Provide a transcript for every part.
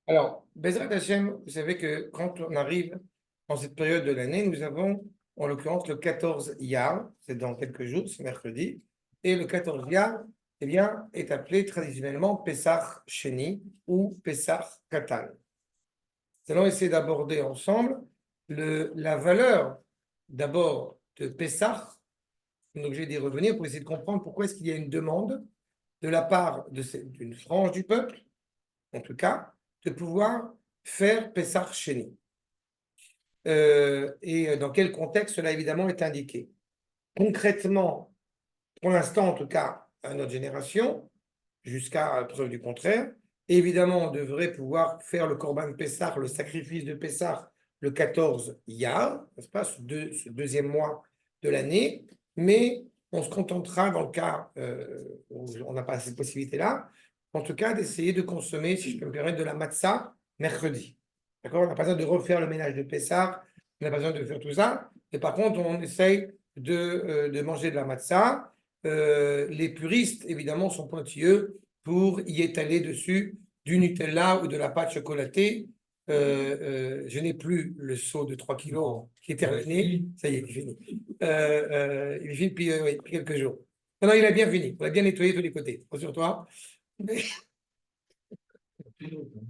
Alors, Bezrat Hashem, vous savez que quand on arrive en cette période de l'année, nous avons en l'occurrence le 14 Iyar, c'est dans quelques jours, c'est mercredi, et le 14 Iyar, eh bien, est appelé traditionnellement Pessah Sheni ou Pessah Katan. Nous allons essayer d'aborder ensemble la valeur d'abord de Pessah, on est obligé d'y revenir pour essayer de comprendre pourquoi est-ce qu'il y a une demande de la part d'une frange du peuple, en tout cas, de pouvoir faire Pessah Sheni. Et dans quel contexte cela évidemment est indiqué. Concrètement, pour l'instant en tout cas, à notre génération, jusqu'à preuve du contraire, évidemment on devrait pouvoir faire le Korban Pessah, le sacrifice de Pessah, le 14 Iyar, n'est-ce pas, ce deuxième mois de l'année, mais on se contentera dans le cas où on n'a pas cette possibilité-là, en tout cas d'essayer de consommer, si je peux me permettre, de la matzah mercredi. D'accord? On n'a pas besoin de refaire le ménage de Pessah, on n'a pas besoin de faire tout ça, et par contre on essaye de manger de la matzah. Les puristes, évidemment, sont pointilleux pour y étaler dessus du Nutella ou de la pâte chocolatée. Je n'ai plus le seau de 3 kilos qui est terminé. Ça y est, il est fini. Il est fini depuis quelques jours. Non, non, il a bien fini. On a bien nettoyé tous les côtés. Rassure-toi. Mais...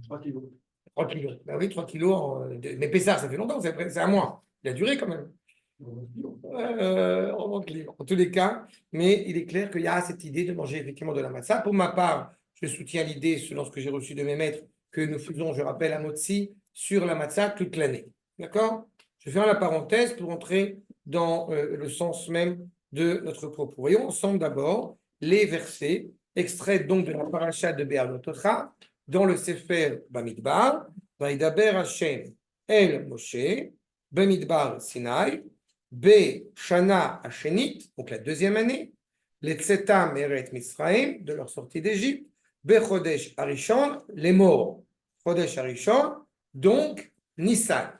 3 kilos. 3 kilos. Ben oui, 3 kilos. Mais Pessard, ça fait longtemps, c'est un mois. Il a duré quand même. En tous les cas, mais il est clair qu'il y a cette idée de manger effectivement de la matzah. Pour ma part, je soutiens l'idée, selon ce que j'ai reçu de mes maîtres, que nous faisons, je rappelle, un motzi sur la matzah toute l'année. D'accord? Je ferme la parenthèse pour entrer dans le sens même de notre propos. Voyons ensemble d'abord les versets, extraits donc de la paracha de Be'alotocha, dans le Sefer Bamidbar, Vaïdaber Hashem El Moshe, Bamidbar Sinai, B. Shana Hashenit, donc la deuxième année, les Tzeta Meret Misraim, de leur sortie d'Égypte, B. Chodesh Arishon, les morts, Chodesh Arishon, donc Nissan.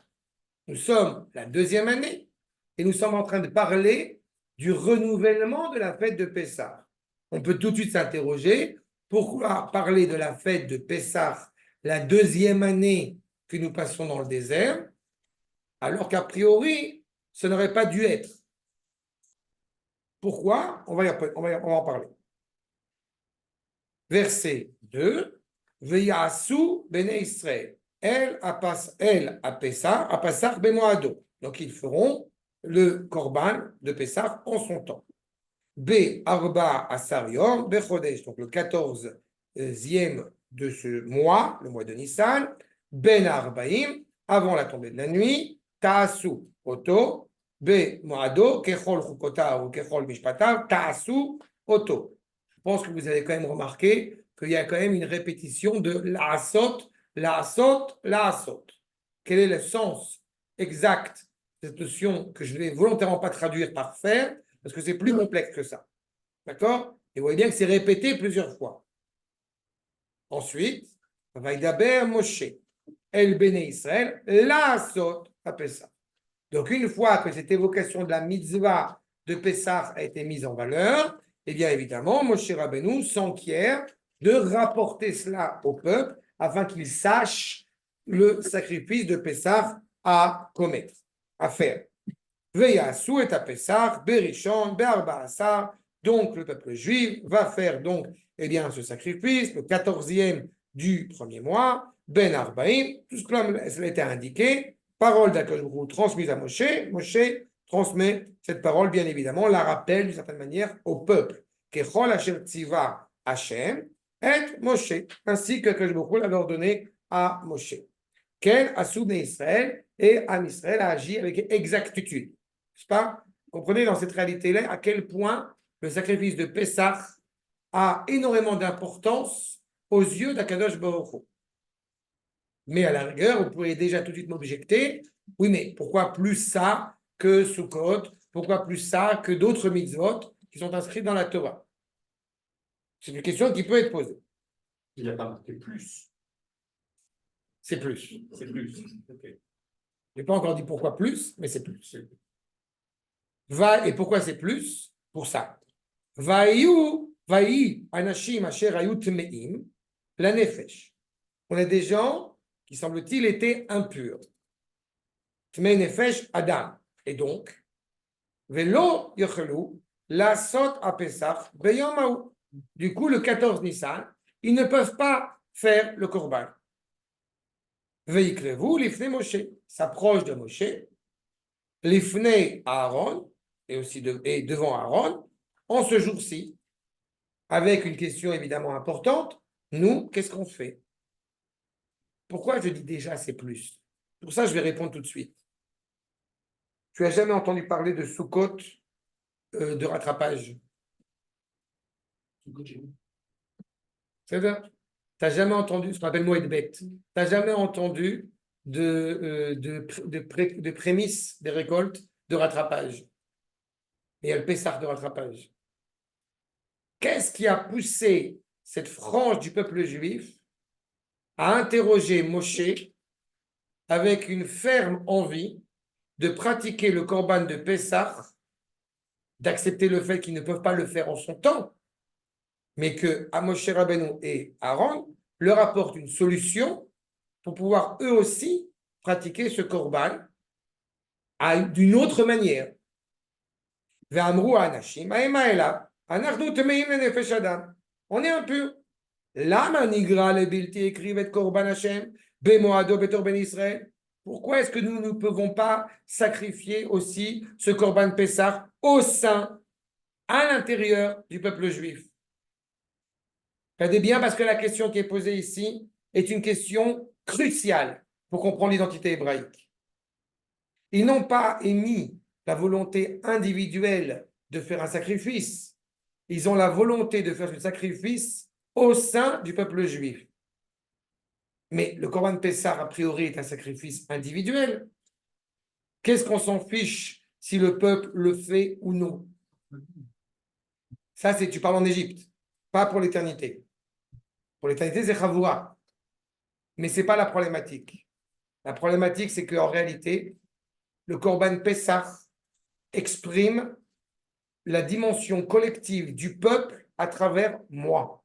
Nous sommes la deuxième année et nous sommes en train de parler du renouvellement de la fête de Pessah. On peut tout de suite s'interroger, pourquoi parler de la fête de Pessah la deuxième année que nous passons dans le désert, alors qu'a priori, ce n'aurait pas dû être. Pourquoi? On va en parler. Verset 2. Veyasu bene Israël. Elle a Pessah bemoado. Donc ils feront le korban de Pessah en son temps. B. Arba asar yom bechodesh. Donc le 14e de ce mois, le mois de Nissan. Ben arbaim, avant la tombée de la nuit. Taasu oto. B. Moado, kechol chukota ou kechol mishpata, taasu oto. Je pense que vous avez quand même remarqué qu'il y a quand même une répétition de la'asot, la'asot, la'asot. Quel est le sens exact de cette notion que je ne vais volontairement pas traduire par faire, parce que c'est plus complexe que ça. D'accord? Et vous voyez bien que c'est répété plusieurs fois. Ensuite, Vaïdaber Moshe, El Bene Israël, la'asot, à Pessah. Donc, une fois que cette évocation de la mitzvah de Pessah a été mise en valeur, eh bien évidemment, Moshe Rabbeinu s'enquiert de rapporter cela au peuple afin qu'il sache le sacrifice de Pessah à commettre, à faire. Veyasu et à Pessah, Berishon, Be'arbaasar. Donc, le peuple juif va faire donc, eh bien, ce sacrifice, le 14e du premier mois, Ben Arbaïm, tout cela a été indiqué. Parole d'Akadosh transmise à Moshe. Moshe transmet cette parole, bien évidemment, la rappelle d'une certaine manière au peuple. Kechol Hashem Tziva Hashem et Moshe, ainsi que Akadosh l'avait ordonné à Moshe. Quel Assoub Israël et Am Israël a agi avec exactitude. N'est-ce pas? Comprenez dans cette réalité-là à quel point le sacrifice de Pessah a énormément d'importance aux yeux d'Akadosh Baruch Hu. Mais à la rigueur, vous pourriez déjà tout de suite m'objecter, oui, mais pourquoi plus ça que Sukkot? Pourquoi plus ça que d'autres mitzvot qui sont inscrits dans la Torah? C'est une question qui peut être posée. Il n'y a pas marqué plus. C'est plus. C'est plus. Okay. Je n'ai pas encore dit pourquoi plus, mais c'est plus. Et pourquoi c'est plus? Pour ça. Vaï anashim asher ayu tmeim la nefesh. On a des gens qui semble-t-il était impur. Tmei nefesh Adam. Et donc, Velo yochelu la sot à Pesach beyom haou. Du coup, le 14 Nissan, ils ne peuvent pas faire le korban. Veikrevu lifnei Moshe, s'approche de Moshe, lifnei Aaron, et aussi et devant Aaron, en ce jour-ci, avec une question évidemment importante, nous, qu'est-ce qu'on fait? Pourquoi je dis déjà c'est plus? Pour ça, je vais répondre tout de suite. Tu as jamais entendu parler de Sukkot de rattrapage? C'est ça? Tu n'as jamais entendu ce qu'on appelle Moed Bet. Tu n'as jamais entendu de prémices des récoltes de rattrapage. Et il y a le Pessah de rattrapage. Qu'est-ce qui a poussé cette frange du peuple juif à interroger Moshe avec une ferme envie de pratiquer le korban de Pessah, d'accepter le fait qu'ils ne peuvent pas le faire en son temps, mais que Moshe Rabbeinu et Aaron leur apportent une solution pour pouvoir eux aussi pratiquer ce korban d'une autre manière. On est impur. Pourquoi est-ce que nous ne pouvons pas sacrifier aussi ce korban Pessah au sein, à l'intérieur du peuple juif? Regardez bien, parce que la question qui est posée ici est une question cruciale pour comprendre l'identité hébraïque. Ils n'ont pas émis la volonté individuelle de faire un sacrifice. Ils ont la volonté de faire ce sacrifice au sein du peuple juif. Mais le Corban Pessah, a priori, est un sacrifice individuel. Qu'est-ce qu'on s'en fiche si le peuple le fait ou non? Ça, c'est, tu parles en Égypte, pas pour l'éternité. Pour l'éternité, c'est Chavura. Mais ce n'est pas la problématique. La problématique, c'est qu'en réalité, le Corban Pessah exprime la dimension collective du peuple à travers moi.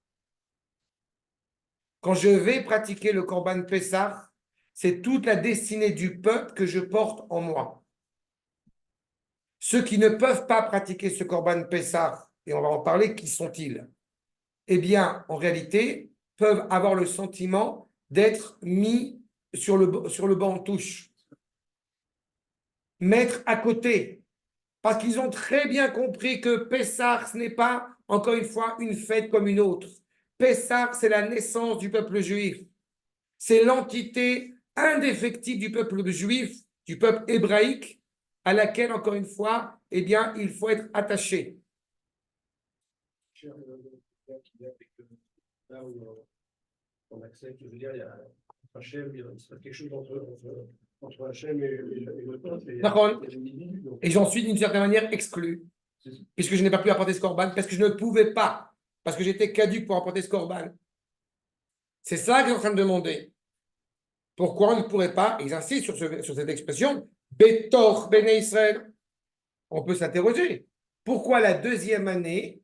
Quand je vais pratiquer le Corban Pessah, c'est toute la destinée du peuple que je porte en moi. Ceux qui ne peuvent pas pratiquer ce Corban Pessah, et on va en parler, qui sont-ils? Eh bien, en réalité, peuvent avoir le sentiment d'être mis sur le banc de touche, mettre à côté, parce qu'ils ont très bien compris que Pessah, ce n'est pas, encore une fois, une fête comme une autre. Pessah, c'est la naissance du peuple juif. C'est l'entité indéfectible du peuple juif, du peuple hébraïque, à laquelle, encore une fois, eh bien, il faut être attaché. Là où on accepte, je veux dire, il y a Hachem, il y a quelque chose entre Hachem et le peuple. Et j'en suis d'une certaine manière exclu, puisque je n'ai pas pu apporter ce korban, parce que je ne pouvais pas, parce que j'étais caduque pour apporter ce korban. C'est ça que je suis en train de demander. Pourquoi on ne pourrait pas, ils insistent sur cette expression, Betor Bene Israël. On peut s'interroger. Pourquoi la deuxième année,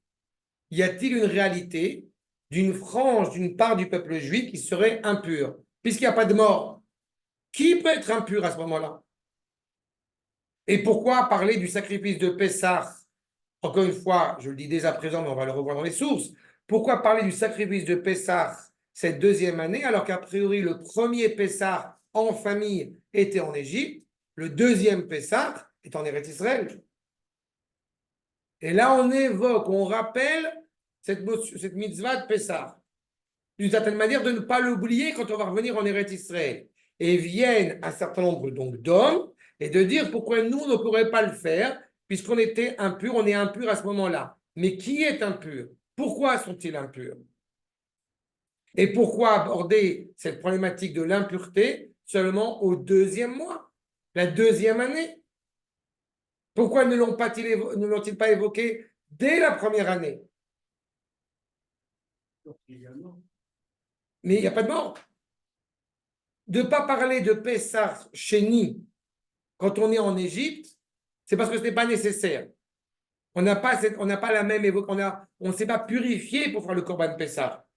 y a-t-il une réalité d'une frange, d'une part du peuple juif qui serait impure, puisqu'il n'y a pas de mort? Qui peut être impur à ce moment-là? Et pourquoi parler du sacrifice de Pessah? Encore une fois, je le dis dès à présent, mais on va le revoir dans les sources. Pourquoi parler du sacrifice de Pessah cette deuxième année, alors qu'a priori le premier Pessah en famille était en Égypte, le deuxième Pessah est en Eretz Israël? Et là, on évoque, on rappelle cette mitzvah de Pessah, d'une certaine manière de ne pas l'oublier quand on va revenir en Eretz Israël. Et viennent un certain nombre donc d'hommes et de dire pourquoi nous, on ne pourrait pas le faire, puisqu'on était impur, on est impur à ce moment-là. Mais qui est impur? Pourquoi sont-ils impurs? Et pourquoi aborder cette problématique de l'impureté seulement au deuxième mois, la deuxième année? Pourquoi ne l'ont-ils pas évoqué dès la première année? Mais il n'y a pas de mort. De ne pas parler de Pessah Sheni quand on est en Égypte, c'est parce que ce n'est pas nécessaire. On n'a pas la même évocation, on ne s'est pas purifié pour faire le Corban Pessah.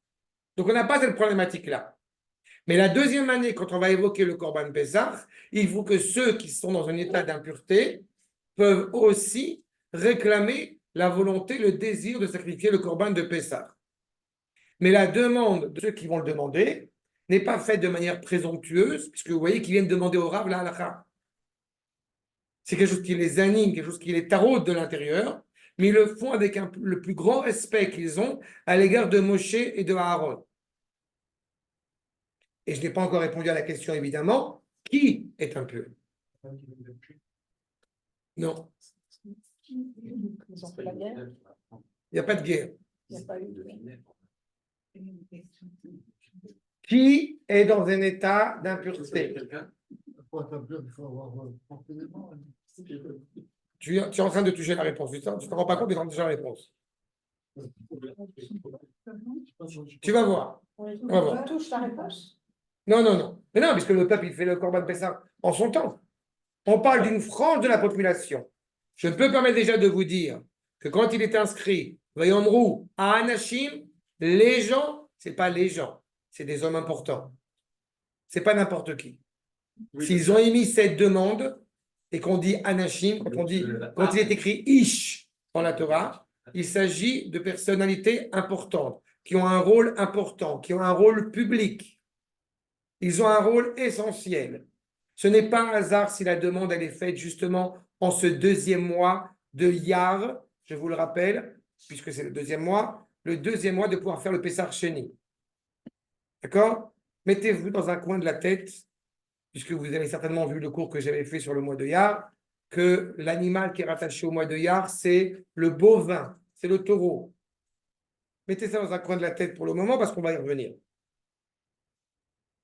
Donc on n'a pas cette problématique-là. Mais la deuxième année, quand on va évoquer le Corban Pessah, il faut que ceux qui sont dans un état d'impureté peuvent aussi réclamer la volonté, le désir de sacrifier le Corban de Pessah. Mais la demande de ceux qui vont le demander n'est pas faite de manière présomptueuse, puisque vous voyez qu'ils viennent demander au Rav la halakha. C'est quelque chose qui les anime, quelque chose qui les taraude de l'intérieur, mais ils le font avec le plus grand respect qu'ils ont à l'égard de Moshe et de Aaron. Et je n'ai pas encore répondu à la question, évidemment, qui est impur? Non, Ils ont fait la guerre. il n'y a pas de guerre. Il n'y a pas eu de Qui est dans un état d'impureté? Pour être impur, il faut avoir profondément. Tu es en train de toucher la réponse. Tu ne te rends pas compte, mais tu es en train de toucher la réponse. Tu vas voir. On va voir. touche la réponse. Non, non, non. Mais non, puisque le peuple, il fait le Corban Pessah en son temps. On parle d'une frange de la population. Je peux permettre déjà de vous dire que quand il est inscrit, Vayomrou, à Anashim, les gens, ce n'est pas les gens, c'est des hommes importants. Ce n'est pas n'importe qui. S'ils ont émis cette demande et qu'on dit Anashim, quand il est écrit Ish dans la Torah, il s'agit de personnalités importantes, qui ont un rôle important, qui ont un rôle public. Ils ont un rôle essentiel. Ce n'est pas un hasard si la demande elle est faite justement en ce deuxième mois de Yar, je vous le rappelle, puisque c'est le deuxième mois de pouvoir faire le Pessah Sheni. D'accord? Mettez-vous dans un coin de la tête, puisque vous avez certainement vu le cours que j'avais fait sur le mois de Yar, que l'animal qui est rattaché au mois de Yar, c'est le bovin, c'est le taureau. Mettez ça dans un coin de la tête pour le moment, parce qu'on va y revenir.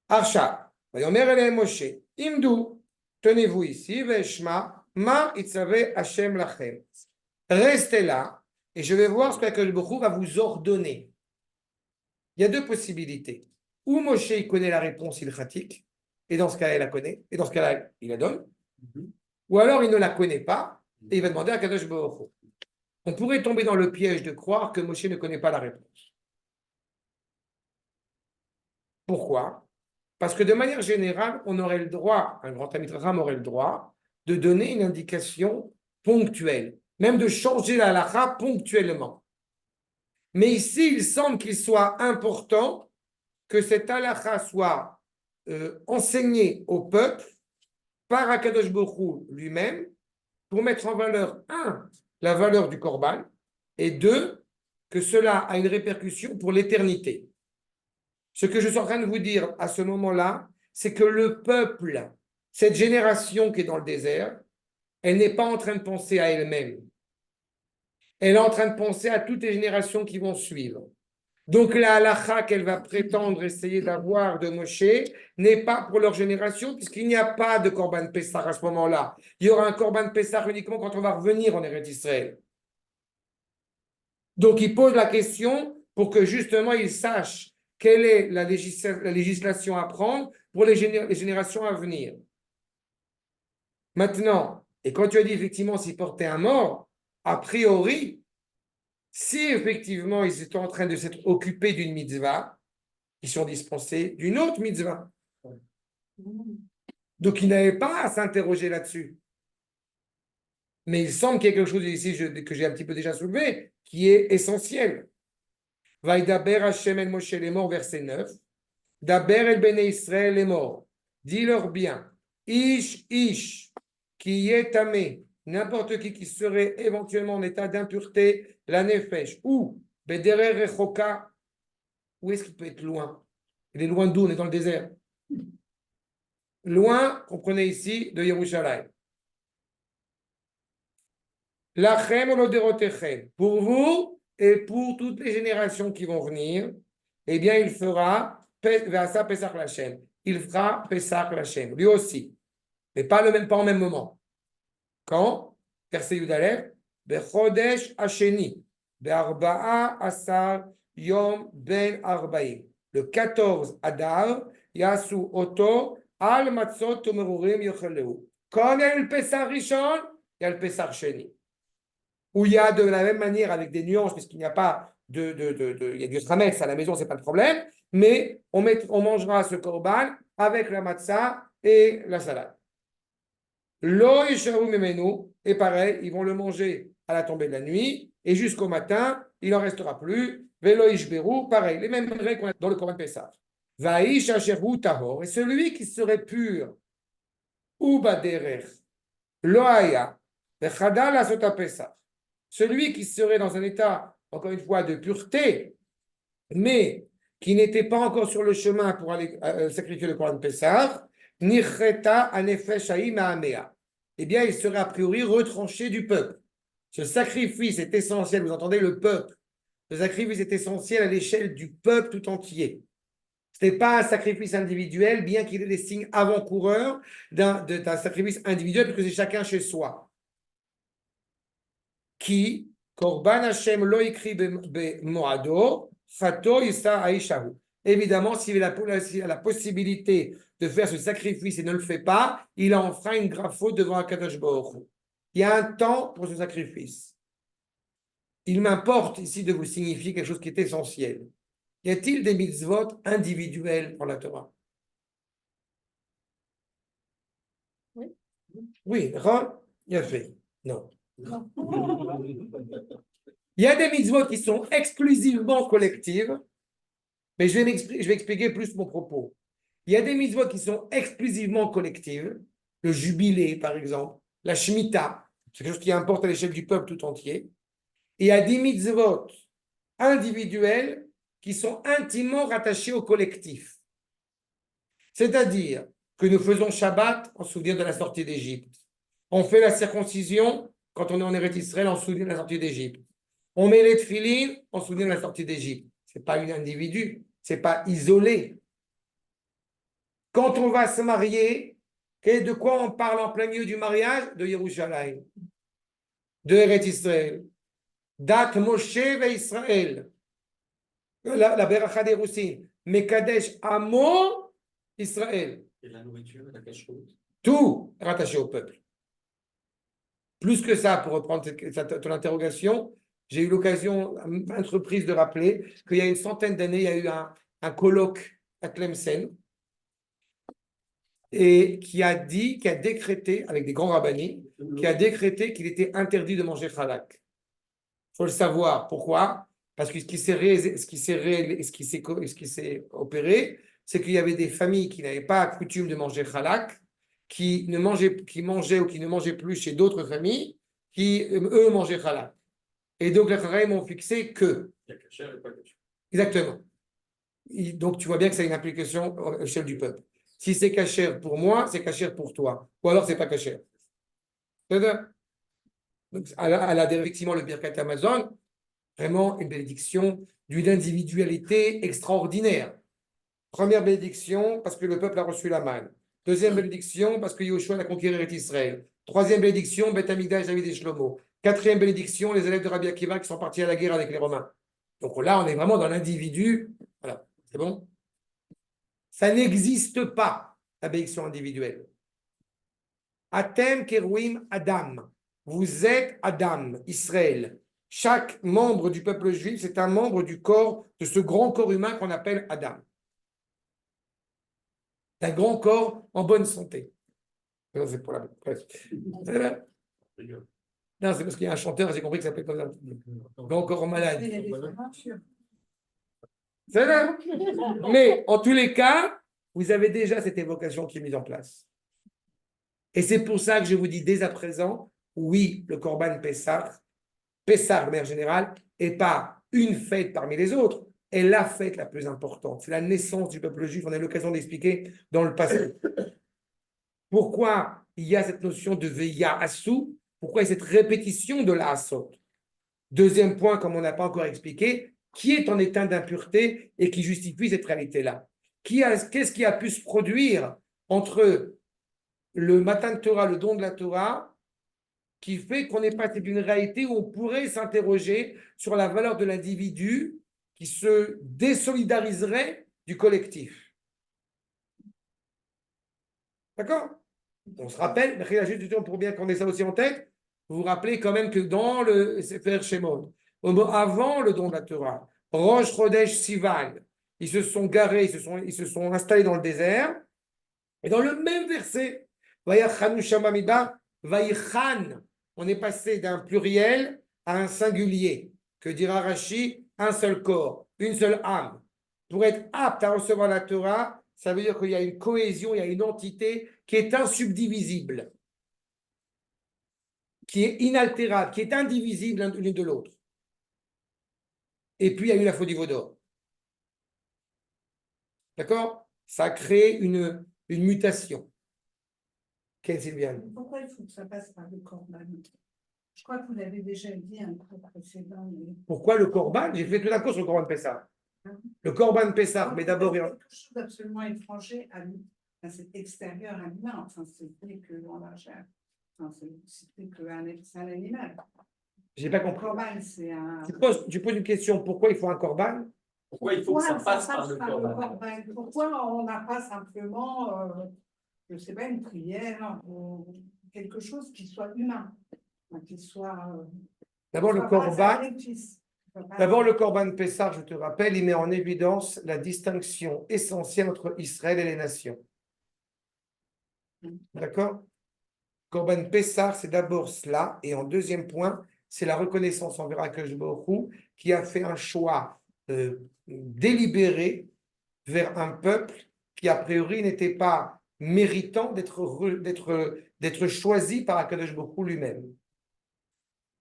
Archa, Moshe, Imdou, tenez-vous ici, Veshma, Ma itzave Hashem lachem. Restez là, et je vais voir ce que le Baruch va vous ordonner. Il y a deux possibilités. Ou Moshe, il connaît la réponse ilchatique, et dans ce cas-là, il la connaît, et dans ce cas-là, il la donne. Ou alors, il ne la connaît pas, et il va demander à Kadosh Baruch Hu. On pourrait tomber dans le piège de croire que Moshe ne connaît pas la réponse. Pourquoi? Parce que de manière générale, on aurait le droit, un grand Talmid Chacham aurait le droit de donner une indication ponctuelle, même de changer la halakha ponctuellement. Mais ici, il semble qu'il soit important que cette halakha soit enseignée au peuple par Akadosh Baruch Hu lui-même pour mettre en valeur, un, la valeur du Korban, et deux, que cela a une répercussion pour l'éternité. Ce que je suis en train de vous dire à ce moment-là, c'est que le peuple, cette génération qui est dans le désert, elle n'est pas en train de penser à elle-même. Elle est en train de penser à toutes les générations qui vont suivre. Donc la halakha qu'elle va prétendre essayer d'avoir de Moshe n'est pas pour leur génération, puisqu'il n'y a pas de Korban Pessah à ce moment-là. Il y aura un Korban Pessah uniquement quand on va revenir en Eretz Israël. Donc il pose la question pour que justement ils sachent quelle est la législation à prendre pour les générations à venir. Maintenant, et quand tu as dit effectivement s'ils portaient un mort, a priori, si effectivement ils étaient en train de s'être occupés d'une mitzvah, ils sont dispensés d'une autre mitzvah. Donc ils n'avaient pas à s'interroger là-dessus. Mais il semble qu'il y ait quelque chose ici que j'ai un petit peu déjà soulevé, qui est essentiel. Vaïdaber Hashem el Moshe les morts, verset 9. Daber el Bene Israël les morts. Dis-leur bien. Ish, qui est tamé, n'importe qui serait éventuellement en état d'impureté, la nefesh, ou Bederer Rechoka, où est-ce qu'il peut être loin? Il est loin d'où? On est dans le désert. Loin, comprenez ici, de Yerushalayim. Lachem oloderotechem. Pour vous et pour toutes les générations qui vont venir, eh bien, il fera Pesach Lachem. Il fera Pesach Lachem. Lui aussi. Mais pas en même moment. Quand? Verset Yudalev. Bechodesh Hasheni. Be'arba'a asar yom ben arbaim. Le 14 Adar, Yasu Oto, al matzot tomerurim yocheleu. Quand il y a le Pesach Rishon, il y a le Pesach Sheni. Où il y a de la même manière, avec des nuances, puisqu'il n'y a pas il y a du Hametz à la maison, c'est pas le problème, mais on mangera ce korban avec la matzah et la salade. Lo yisharu memenu, et pareil, ils vont le manger à la tombée de la nuit, et jusqu'au matin, il n'en restera plus. Velo ishberu, pareil, les mêmes règles qu'on a dans le Korban Pessah. Vaïsh asheru tahor, et celui qui serait pur, ou baderer, lo haya, vechada la sota Pessah, celui qui serait dans un état, encore une fois, de pureté, mais qui n'était pas encore sur le chemin pour aller sacrifier le Korban Pessah, Nircheta anefesh ma'amea. Eh bien, il serait a priori retranché du peuple. Ce sacrifice est essentiel, vous entendez, le peuple. Ce sacrifice est essentiel à l'échelle du peuple tout entier. Ce n'est pas un sacrifice individuel, bien qu'il ait des signes avant-coureurs d'un sacrifice individuel, parce que c'est chacun chez soi. Qui, Korban Hashem lo ikri moado, chato yisa aishahu. Évidemment, s'il a la possibilité de faire ce sacrifice et ne le fait pas, il en fera une grave faute devant Akadosh Baruch Hu. Il y a un temps pour ce sacrifice. Il m'importe ici de vous signifier quelque chose qui est essentiel. Y a-t-il des mitzvot individuels dans la Torah? Oui. Oui, Ron, il a fait. Non. Non. Il y a des mitzvot qui sont exclusivement collectives, mais je vais expliquer plus mon propos. Il y a des mitzvot qui sont exclusivement collectives, le jubilé par exemple, la shemitah, c'est quelque chose qui importe à l'échelle du peuple tout entier. Et il y a des mitzvot individuels qui sont intimement rattachés au collectif. C'est-à-dire que nous faisons Shabbat en souvenir de la sortie d'Égypte. On fait la circoncision quand on est en Eretz Israël en souvenir de la sortie d'Égypte. On met les tefilines en souvenir de la sortie d'Égypte. Ce n'est pas un individu, ce n'est pas isolé. Quand on va se marier, de quoi on parle en plein milieu du mariage? De Yerushalayim, de Eretz Israël. Dat Moshe ve Israël. La Beracha d'Erusin. Mekadesh Amo Israël. Et la nourriture, la cache-route. Tout rattaché au peuple. Plus que ça, pour reprendre ton interrogation, j'ai eu l'occasion à maintes reprises de rappeler qu'il y a une centaine d'années, il y a eu un colloque à Tlemcen et qui a décrété, avec des grands rabbins, qui a décrété qu'il était interdit de manger halak. Il faut le savoir. Pourquoi? Parce que ce qui s'est opéré, c'est qu'il y avait des familles qui n'avaient pas coutume de manger halak, qui mangeaient ou qui ne mangeaient plus chez d'autres familles, qui, eux, mangeaient halak. Et donc, les Chachamim m'ont fixé que. Il y a caché et pas caché. Exactement. Donc, tu vois bien que ça a une implication à l'échelle du peuple. Si c'est cachère pour moi, c'est cachère pour toi. Ou alors, c'est pas cachère. Donc, elle a effectivement le Birkat Amazon, vraiment une bénédiction d'une individualité extraordinaire. Première bénédiction, parce que le peuple a reçu la manne. Deuxième bénédiction, parce que Yoshua a conquéri Israël. Troisième bénédiction, Beth Amikdash, David et Shlomo. Quatrième bénédiction, les élèves de Rabbi Akiva qui sont partis à la guerre avec les Romains. Donc là, on est vraiment dans l'individu. Voilà, c'est bon? Ça n'existe pas, la bénédiction individuelle. Atem Kerouim Adam. Vous êtes Adam, Israël. Chaque membre du peuple juif, c'est un membre du corps, de ce grand corps humain qu'on appelle Adam. D'un grand corps en bonne santé. Non, c'est pour la presse. Non, c'est parce qu'il y a un chanteur, j'ai compris que ça s'appelle comme ça. Grand corps malade. C'est là. Mais en tous les cas, vous avez déjà cette évocation qui est mise en place. Et c'est pour ça que je vous dis dès à présent, oui, le Korban Pessah, de manière générale, n'est pas une fête parmi les autres, est la fête la plus importante. C'est la naissance du peuple juif. On a eu l'occasion d'expliquer dans le passé. Pourquoi il y a cette notion de Veya Asou? Pourquoi il y a cette répétition de la Asot? Deuxième point, comme on n'a pas encore expliqué, qui est en état d'impureté et qui justifie cette réalité-là? Qu'est-ce qui a pu se produire entre le Matan Torah, le don de la Torah, qui fait qu'on est passé d'une réalité où on pourrait s'interroger sur la valeur de l'individu qui se désolidariserait du collectif. D'accord? On se rappelle, juste pour bien qu'on ait ça aussi en tête, vous vous rappelez quand même que dans le Sefer Shemot, Avant le don de la Torah, Rosh Chodesh Sivan, ils se sont garés, ils se sont installés dans le désert. Et dans le même verset, Vayachanu Shama Midbar, Vayichan, on est passé d'un pluriel à un singulier. Que dira Rashi? Un seul corps, une seule âme. Pour être apte à recevoir la Torah, ça veut dire qu'il y a une cohésion, il y a une entité qui est insubdivisible, qui est inaltérable, qui est indivisible l'une de l'autre. Et puis il y a eu la faute du Vaudor. D'accord? Ça a créé une mutation. Quelle Sylviane? Pourquoi il faut que ça passe par le corban? Je crois que vous l'avez déjà dit un peu précédent. Mais... Pourquoi le Corban? J'ai fait tout d'un coup sur le Corban Pessah. Le Corban Pessah, mais d'abord. C'est quelque chose d'absolument étranger à nous. Enfin, c'est extérieur à l'humain. Enfin, c'était que dans la chair. Enfin, c'était c'est un animal. J'ai pas Le compris. corban, c'est un. Tu poses une question, pourquoi il faut un Corban? Pourquoi il faut que ça passe par le corban? corban? Pourquoi on n'a pas simplement, je ne sais pas, une prière ou quelque chose qui soit humain, qui soit. D'abord, le soit pas un Corban. sacrifice. D'abord, le Corban Pessah, je te rappelle, il met en évidence la distinction essentielle entre Israël et les nations. D'accord? Corban Pessah, c'est d'abord cela. Et en deuxième point, c'est la reconnaissance envers Akadosh Baruch Hu qui a fait un choix délibéré vers un peuple qui, a priori, n'était pas méritant d'être choisi par Akadosh Baruch Hu lui-même.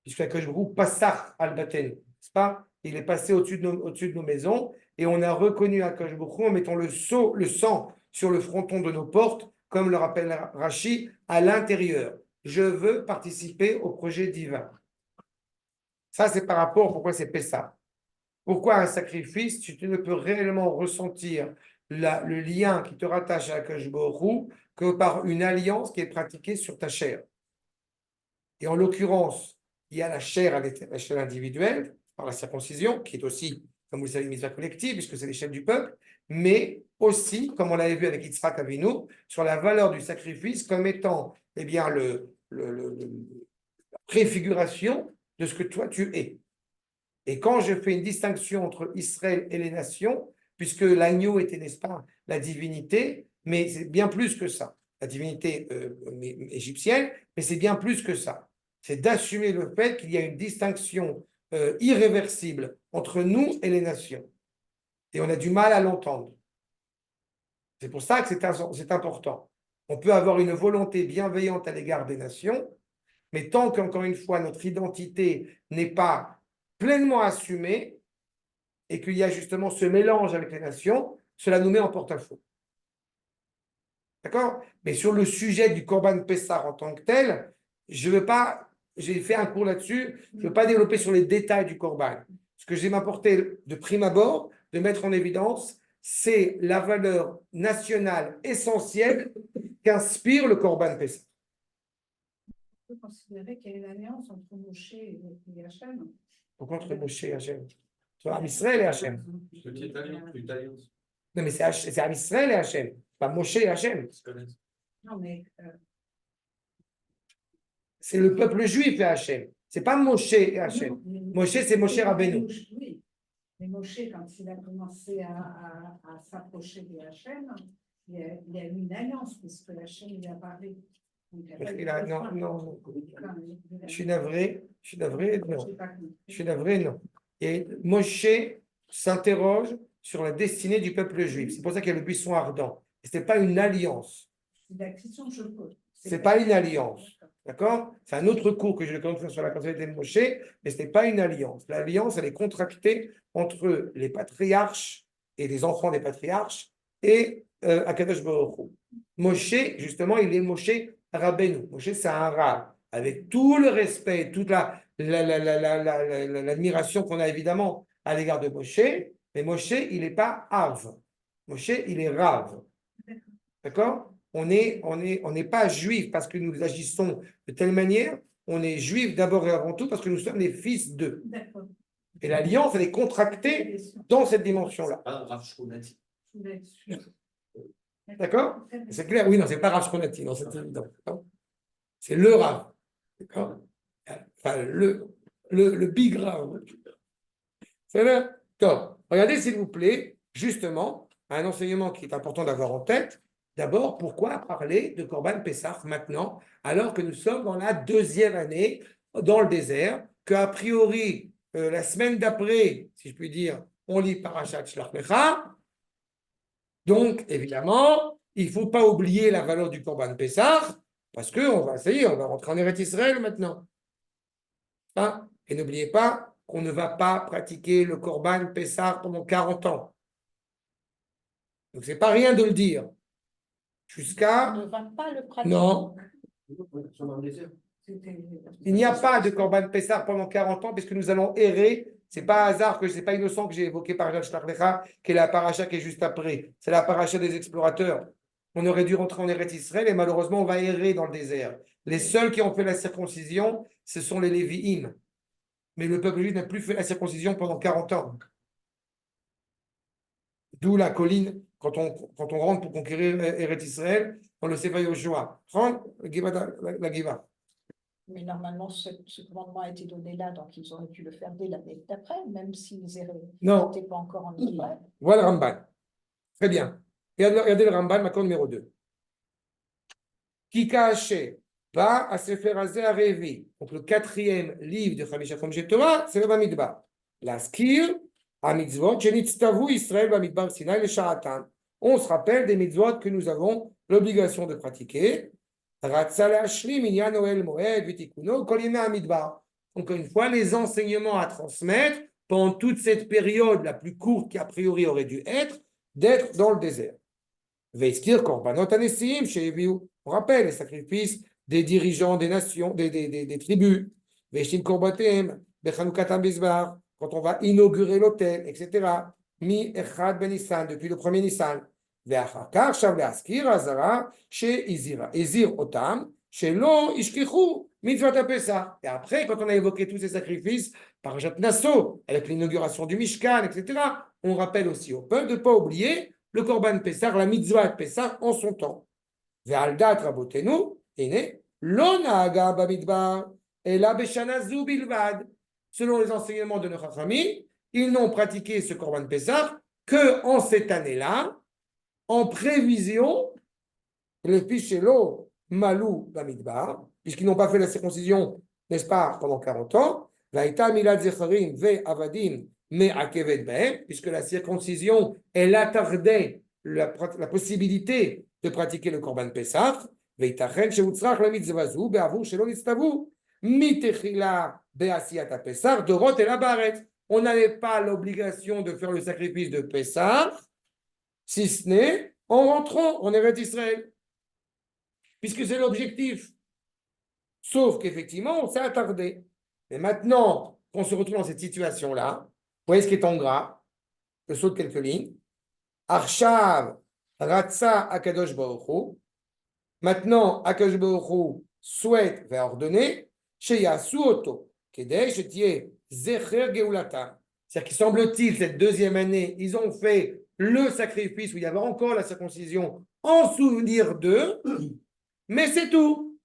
Puisque Akadosh Baruch Hu passach al-baten, n'est-ce pas? Il est passé au-dessus de nos maisons et on a reconnu Akadosh Baruch Hu en mettant le sang sur le fronton de nos portes, comme le rappelle Rashi, à l'intérieur. Je veux participer au projet divin. Ça, c'est par rapport à pourquoi c'est Pessah. Pourquoi un sacrifice? Tu ne peux réellement ressentir le lien qui te rattache à Akadosh Baruch Hu que par une alliance qui est pratiquée sur ta chair. Et en l'occurrence, il y a la chair à l'échelle individuelle, par la circoncision, qui est aussi, comme vous le savez, une mitzvah collective, puisque c'est l'échelle du peuple, mais aussi, comme on l'avait vu avec Yitzhak Avinu, sur la valeur du sacrifice comme étant eh bien, la préfiguration de ce que toi tu es. Et quand je fais une distinction entre Israël et les nations, puisque l'agneau était, n'est-ce pas, la divinité, mais c'est bien plus que ça. La divinité égyptienne, mais c'est bien plus que ça. C'est d'assumer le fait qu'il y a une distinction irréversible entre nous et les nations. Et on a du mal à l'entendre. C'est pour ça que c'est important. On peut avoir une volonté bienveillante à l'égard des nations, mais tant qu'encore une fois, notre identité n'est pas pleinement assumée et qu'il y a justement ce mélange avec les nations, cela nous met en porte-à-faux. D'accord? Mais sur le sujet du Corban Pessah en tant que tel, je veux pas, j'ai fait un cours là-dessus, je ne veux pas développer sur les détails du Corban. Ce que j'ai m'apporté de prime abord, de mettre en évidence, c'est la valeur nationale essentielle qu'inspire le Corban Pessah. On peut considérer qu'il y a une alliance entre Moshe et Hachem. Pourquoi entre Moshe et Hachem? Soit Israël et Hachem. Petite alliance. Non, mais c'est Israël et Hachem, pas Moshe et Hachem. Non, mais. C'est le peuple juif et Hachem. C'est pas Moshe et Hachem. Moshe, c'est Moshe Rabbeinu. Oui, mais Moshe, quand il a commencé à s'approcher de Hachem, il y a eu une alliance, puisque Hachem il a parlé. Non. Je suis navré, non. Je suis navré, non. Et Moshe s'interroge sur la destinée du peuple juif. C'est pour ça qu'il y a le buisson ardent. Ce n'est pas une alliance. C'est la question que je pose. Ce n'est pas une alliance. D'accord? C'est un autre cours que je vais faire sur la personnalité de Moshe, mais ce n'est pas une alliance. L'alliance, elle est contractée entre les patriarches et les enfants des patriarches et Akadosh Baruch Hu. Moshe, justement, il est Moshe Rabbeinu. Moshe, c'est un rab. Avec tout le respect, toute l'admiration qu'on a évidemment à l'égard de Moshe, mais Moshe, il n'est pas Av. Moshe, il est Rav. D'accord? On n'est pas juif parce que nous agissons de telle manière. On est juif d'abord et avant tout parce que nous sommes les fils d'eux. Et l'alliance, elle est contractée dans cette dimension-là. D'accord? C'est clair? Oui, non, c'est pas Rav Shkonati, non, c'est évident. C'est le Rav. D'accord? Enfin, le big Rav. C'est vrai? Donc, regardez s'il vous plaît, justement, un enseignement qui est important d'avoir en tête. D'abord, pourquoi parler de Corban Pessah maintenant, alors que nous sommes dans la deuxième année dans le désert, qu'a priori, la semaine d'après, si je puis dire, on lit Parashat Shlach Lecha. Donc, évidemment, il ne faut pas oublier la valeur du Corban Pessah, parce qu'on va, ça y est, on va rentrer en Eretz Israël maintenant. Hein? Et n'oubliez pas qu'on ne va pas pratiquer le Corban Pessah pendant 40 ans. Donc, ce n'est pas rien de le dire. On Jusqu'à... ne va pas le pratiquer. Non, Ils sont dans le désert. il n'y a pas de Corban Pessah pendant 40 ans, puisque nous allons errer. Ce n'est pas hasard que ce n'est pas innocent que j'ai évoqué par Jacques Shlach qui est la paracha qui est juste après. C'est la paracha des explorateurs. On aurait dû rentrer en Eretz Israël et malheureusement, on va errer dans le désert. Les seuls qui ont fait la circoncision, ce sont les Lévi'im. Mais le peuple juif n'a plus fait la circoncision pendant 40 ans. D'où la colline, quand on rentre pour conquérir Eretz Israël, on le sait pas Yoshua. Prends la Giva. Mais normalement, ce commandement a été donné là, donc ils auraient pu le faire dès l'année d'après, même s'ils Non. n'étaient pas encore en Israël. Voilà le Ramban. Très bien. Regardez le Ramban, maintenant numéro 2. Kika Haché, va à Sefer Hazé à Révi. Donc le quatrième livre de Chamisha Chomshe Torah, c'est le Bamidbar. La skir, à mitzvot, Shenitztavu Israël Bamidbar Sinai le Sha'atan. On se rappelle des mitzvot que nous avons l'obligation de pratiquer. Ratzal Ashlim, Inyan Oel Moed, Vitikuno, Kolime Amidbar. Encore une fois, les enseignements à transmettre pendant toute cette période la plus courte qui a priori aurait dû être, d'être dans le désert. Veistir Korbanot Anesim, Sheviu. On rappelle les sacrifices des dirigeants des nations, des tribus. Veishtim Korbatem, Bechanukatam Bizbar, quand on va inaugurer l'hôtel, etc. Mi Echad Ben Nissan, depuis le premier Nissan. Veachakar Shav Leaskir Azara, chez Izira. Izir Otam, chez Lo Ishkichu, Mitzvot Pesach. Et après, quand on a évoqué tous ces sacrifices, par Jat Nassau, avec l'inauguration du Mishkan, etc., on rappelle aussi au peuple de ne pas oublier le Korban Pessah, la mitzvah de Pessah en son temps. Ve'aldat rabotenu, ene, lo naaga bamidbar, ela beshana zu bilvad. Selon les enseignements de nos Chachamim, ils n'ont pratiqué ce Korban Pessah que en cette année-là, en prévision, le fichelo malou bamidbar, puisqu'ils n'ont pas fait la circoncision, n'est-ce pas, pendant 40 ans, vaïta milad zecharim ve avadim, mais à Kevet Ben, puisque la circoncision, elle attardait la possibilité de pratiquer le Korban Pessah, Veitachen sheutzrach la mitzvazu be'avur shelo nitztavu, mitechila be'asiyat Pessah, dorot el habaret. On n'avait pas l'obligation de faire le sacrifice de Pessah, si ce n'est en rentrant en Eretz Israël, puisque c'est l'objectif. Sauf qu'effectivement, on s'est attardé. Mais maintenant qu'on se retrouve dans cette situation-là, vous voyez ce qui est en gras, je saute quelques lignes. Arshav Ratsa Akadosh Baruch Hu. Maintenant, Akadosh Baruch Hu souhaite, va ordonner, Sheyasu Oto, Kedei Shetie Zecher Geulata. C'est-à-dire qu'il semble-t-il, cette deuxième année, ils ont fait le sacrifice où il y avait encore la circoncision en souvenir d'eux, mais c'est tout.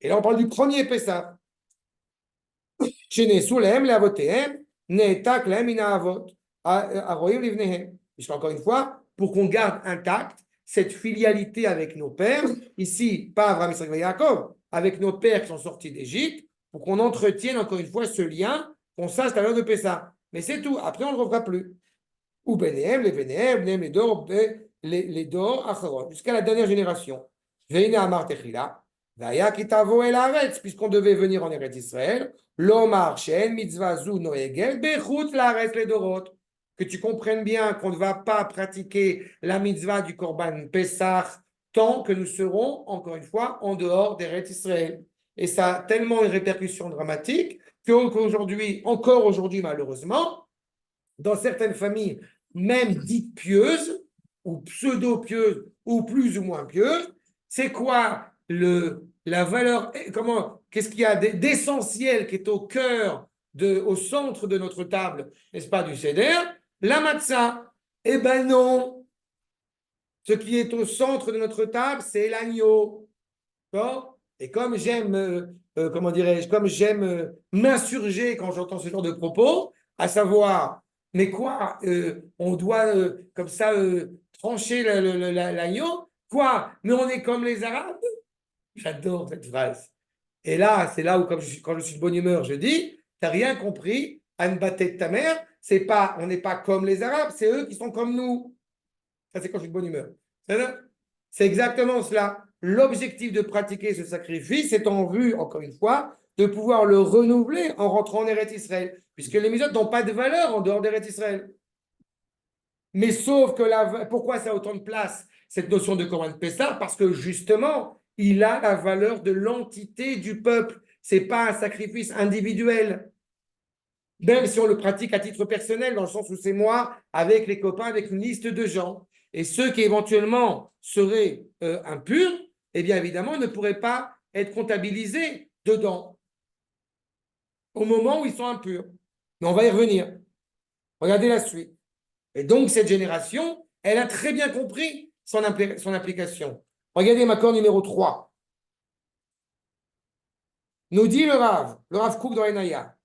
Et là, on parle du premier Pessah. Shenesulem Leavotehem. Encore une fois, pour qu'on garde intacte cette filialité avec nos pères, ici, pas Abraham, Isaac et Yaakov, avec nos pères qui sont sortis d'Égypte, pour qu'on entretienne encore une fois ce lien, qu'on sache la valeur de Pessah. Mais c'est tout, après on ne le refera plus. Ou Benéhem, les Dor, les Dor, Acharon, jusqu'à la dernière génération. Veine Amar Techila, Vaya Kitavo El Aretz, puisqu'on devait venir en Eretz Israël, Lomar Shen Mitzvah Zu Noegel Bechut Laretz les Dorot. Que tu comprennes bien qu'on ne va pas pratiquer la mitzvah du Korban Pessah tant que nous serons, encore une fois, en dehors d'Eretz Israël. Et ça a tellement une répercussion dramatique qu'aujourd'hui, encore aujourd'hui malheureusement, dans certaines familles, même dites pieuses, ou pseudo-pieuses, ou plus ou moins pieuses, c'est quoi la valeur, qu'est-ce qu'il y a d'essentiel qui est au cœur, au centre de notre table, n'est-ce pas, du Seder? La matzah. Eh ben non. Ce qui est au centre de notre table, c'est l'agneau. D'accord? Et comme j'aime, comment dirais-je, comme j'aime m'insurger quand j'entends ce genre de propos, à savoir Mais quoi, on doit comme ça trancher l'agneau? Quoi? Mais on est comme les Arabes? J'adore cette phrase. Et là, c'est là où, quand je suis de bonne humeur, je dis, t'as rien compris, Anne Batet de ta mère, c'est pas, on n'est pas comme les Arabes, c'est eux qui sont comme nous. Ça, c'est quand je suis de bonne humeur. C'est exactement cela. L'objectif de pratiquer ce sacrifice est en vue, encore une fois, de pouvoir le renouveler en rentrant en Eretz Israël, puisque les mitzvot n'ont pas de valeur en dehors d'Eretz Israël. Mais sauf que pourquoi ça a autant de place, cette notion de Corban Pessah? Parce que justement, il a la valeur de l'entité du peuple. Ce n'est pas un sacrifice individuel. Même si on le pratique à titre personnel, dans le sens où c'est moi, avec les copains, avec une liste de gens. Et ceux qui éventuellement seraient impurs, eh bien évidemment, ne pourraient pas être comptabilisés dedans au moment où ils sont impurs. Mais on va y revenir. Regardez la suite. Et donc, cette génération, elle a très bien compris son application. Regardez ma corde numéro 3. Nous dit le Rav Kook dans Enaya,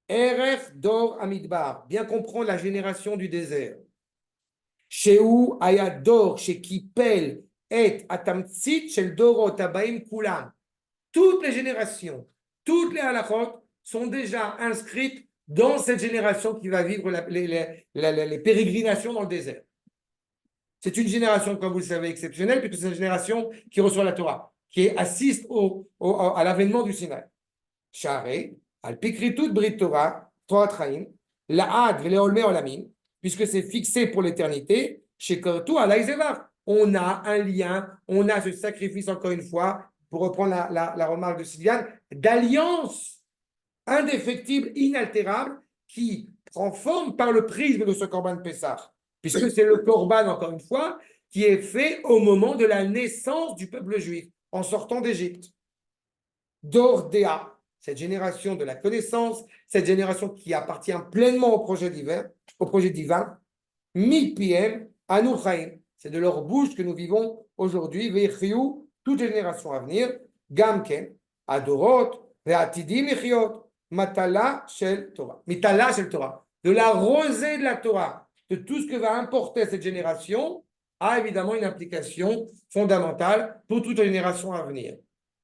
Erech Dor Amidbar, bien comprendre la génération du désert. Chez où Ayador, chez qui pèle, et Atamtsit, chez le Dorot, Abaim Kulam. Toutes les générations, toutes les halachot sont déjà inscrites dans cette génération qui va vivre les pérégrinations dans le désert. C'est une génération, comme vous le savez, exceptionnelle, puisque c'est une génération qui reçoit la Torah, qui assiste à l'avènement du Sinaï. Share, al pikritut brit Torah, Torah Traim, la'ad v'leolme olamin, puisque c'est fixé pour l'éternité, chez Kortu alaïzevar. On a un lien, on a ce sacrifice, encore une fois, pour reprendre la remarque de Sylviane, d'alliance indéfectible, inaltérable, qui prend forme par le prisme de ce Corban Pessah, puisque c'est le Corban, encore une fois, qui est fait au moment de la naissance du peuple juif, en sortant d'Égypte. Dordéa, cette génération de la connaissance, cette génération qui appartient pleinement au projet divin, Mi-Piem, Anuchaim, c'est de leur bouche que nous vivons aujourd'hui, Vechiou, toutes les générations à venir, Gamken, Adorot, Ve'atidim Echiot, Matala Shel Torah. Mitala Shel Torah. De la rosée de la Torah, de tout ce que va importer cette génération, a évidemment une implication fondamentale pour toute la génération à venir.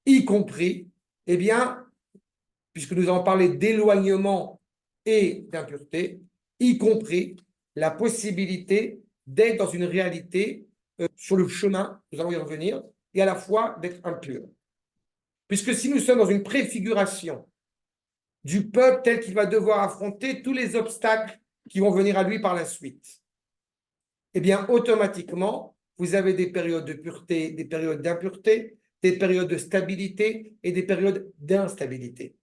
Y compris, eh bien, puisque nous avons parlé d'éloignement et d'impureté, y compris la possibilité d'être dans une réalité sur le chemin, nous allons y revenir, et à la fois d'être impur. Puisque si nous sommes dans une préfiguration du peuple tel qu'il va devoir affronter tous les obstacles qui vont venir à lui par la suite, eh bien, automatiquement, vous avez des périodes de pureté, des périodes d'impureté, des périodes de stabilité et des périodes d'instabilité.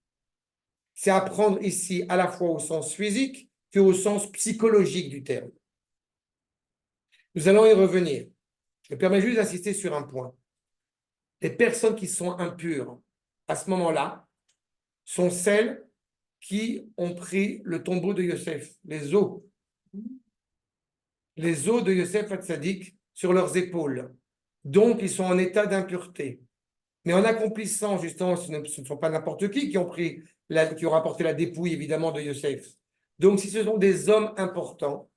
C'est à prendre ici à la fois au sens physique qu'au sens psychologique du terme. Nous allons y revenir. Je me permets juste d'insister sur un point. Les personnes qui sont impures, à ce moment-là, sont celles qui ont pris le tombeau de Yosef, les os de Yosef Hatzadik sur leurs épaules. Donc, ils sont en état d'impureté. Mais en accomplissant, justement, ce ne sont pas n'importe qui ont rapporté la dépouille, évidemment, de Yosef. Donc, si ce sont des hommes importants,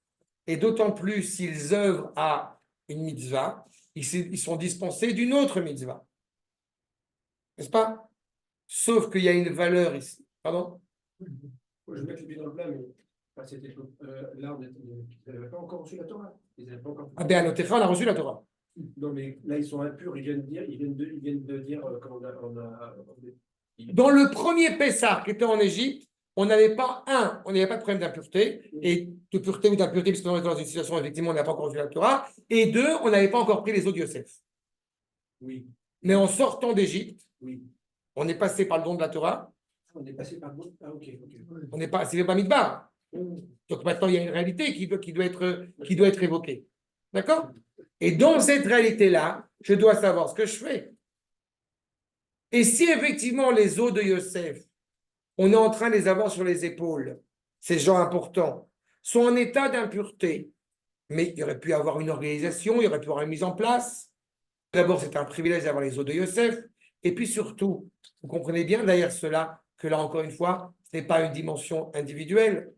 et d'autant plus s'ils œuvrent à une mitzvah, ils sont dispensés d'une autre mitzvah. N'est-ce pas? Sauf qu'il y a une valeur ici. Pardon? Faut que je mette les pieds dans le plat, mais enfin, c'était là, ils n'avaient pas encore reçu la Torah. Ils n'avaient pas encore. Ah ben, à Notecha, on a reçu la Torah. Non, mais là, ils sont impurs, ils viennent de dire comment Dans le premier Pessah qui était en Égypte, on n'avait pas de problème d'impureté, et de pureté ou d'impureté, puisque on était dans une situation, effectivement, on n'a pas encore reçu la Torah, et deux, on n'avait pas encore pris les eaux de Yosef. Oui. Mais en sortant d'Égypte, Oui. on est passé par le don de la Torah. On est passé par le don. Ah, ok. On n'est pas, c'est le Bamidbar. Donc maintenant, il y a une réalité qui doit être évoquée. D'accord? Et dans cette réalité-là, je dois savoir ce que je fais. Et si effectivement les os de Yosef, on est en train de les avoir sur les épaules, ces gens importants, sont en état d'impureté, mais il y aurait pu avoir une organisation, il y aurait pu avoir une mise en place. D'abord, c'est un privilège d'avoir les os de Yosef. Et puis surtout, vous comprenez bien derrière cela que là, encore une fois, ce n'est pas une dimension individuelle,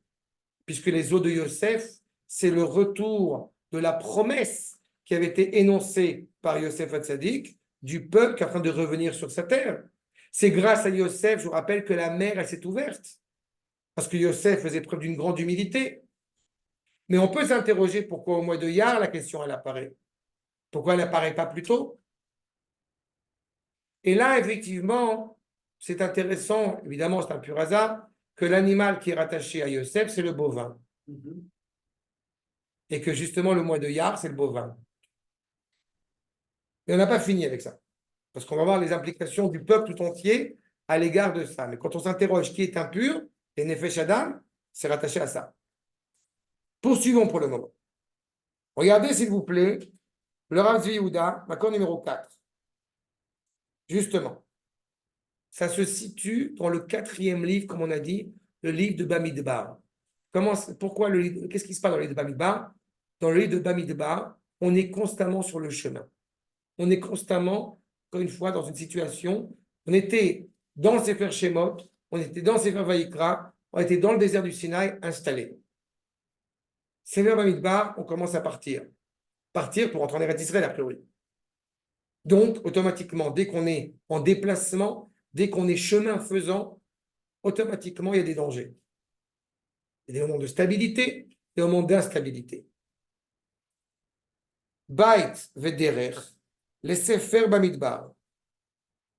puisque les eaux de Yosef, c'est le retour de la promesse qui avait été énoncée par Yosef Hatzadik du peuple qui est en train de revenir sur sa terre. C'est grâce à Yosef, je vous rappelle, que la mer, elle s'est ouverte, parce que Yosef faisait preuve d'une grande humilité. Mais on peut s'interroger pourquoi au mois de Iyar, la question, elle apparaît. Pourquoi elle n'apparaît pas plus tôt? Et là, effectivement, c'est intéressant, évidemment, c'est un pur hasard, que l'animal qui est rattaché à Yosef, c'est le bovin. Et que justement, le mois de Iyar, c'est le bovin. Mais on n'a pas fini avec ça. Parce qu'on va voir les implications du peuple tout entier à l'égard de ça. Mais quand on s'interroge qui est impur, et Nefesh Adam, c'est rattaché à ça. Poursuivons pour le moment. Regardez, s'il vous plaît, le Rav Zvi Yehuda, accord numéro 4. Justement, ça se situe dans le 4e livre, comme on a dit, le livre de Bamidbar. Pourquoi le livre? Qu'est-ce qui se passe dans le livre de Bamidbar? Dans le livre de Bamidbar, on est constamment sur le chemin. On est constamment, encore une fois, dans une situation. On était dans le Sefer Shemot, on était dans le Sefer Vayikra, on était dans le désert du Sinaï installé. Sefer Bamidbar, on commence à partir. Partir pour entrer en Eretz Israël, a priori. Donc, automatiquement, dès qu'on est en déplacement, dès qu'on est chemin faisant, automatiquement, il y a des dangers. Il y a des moments de stabilité et des moments d'instabilité. Bait vederech, le Sefer Bamidbar.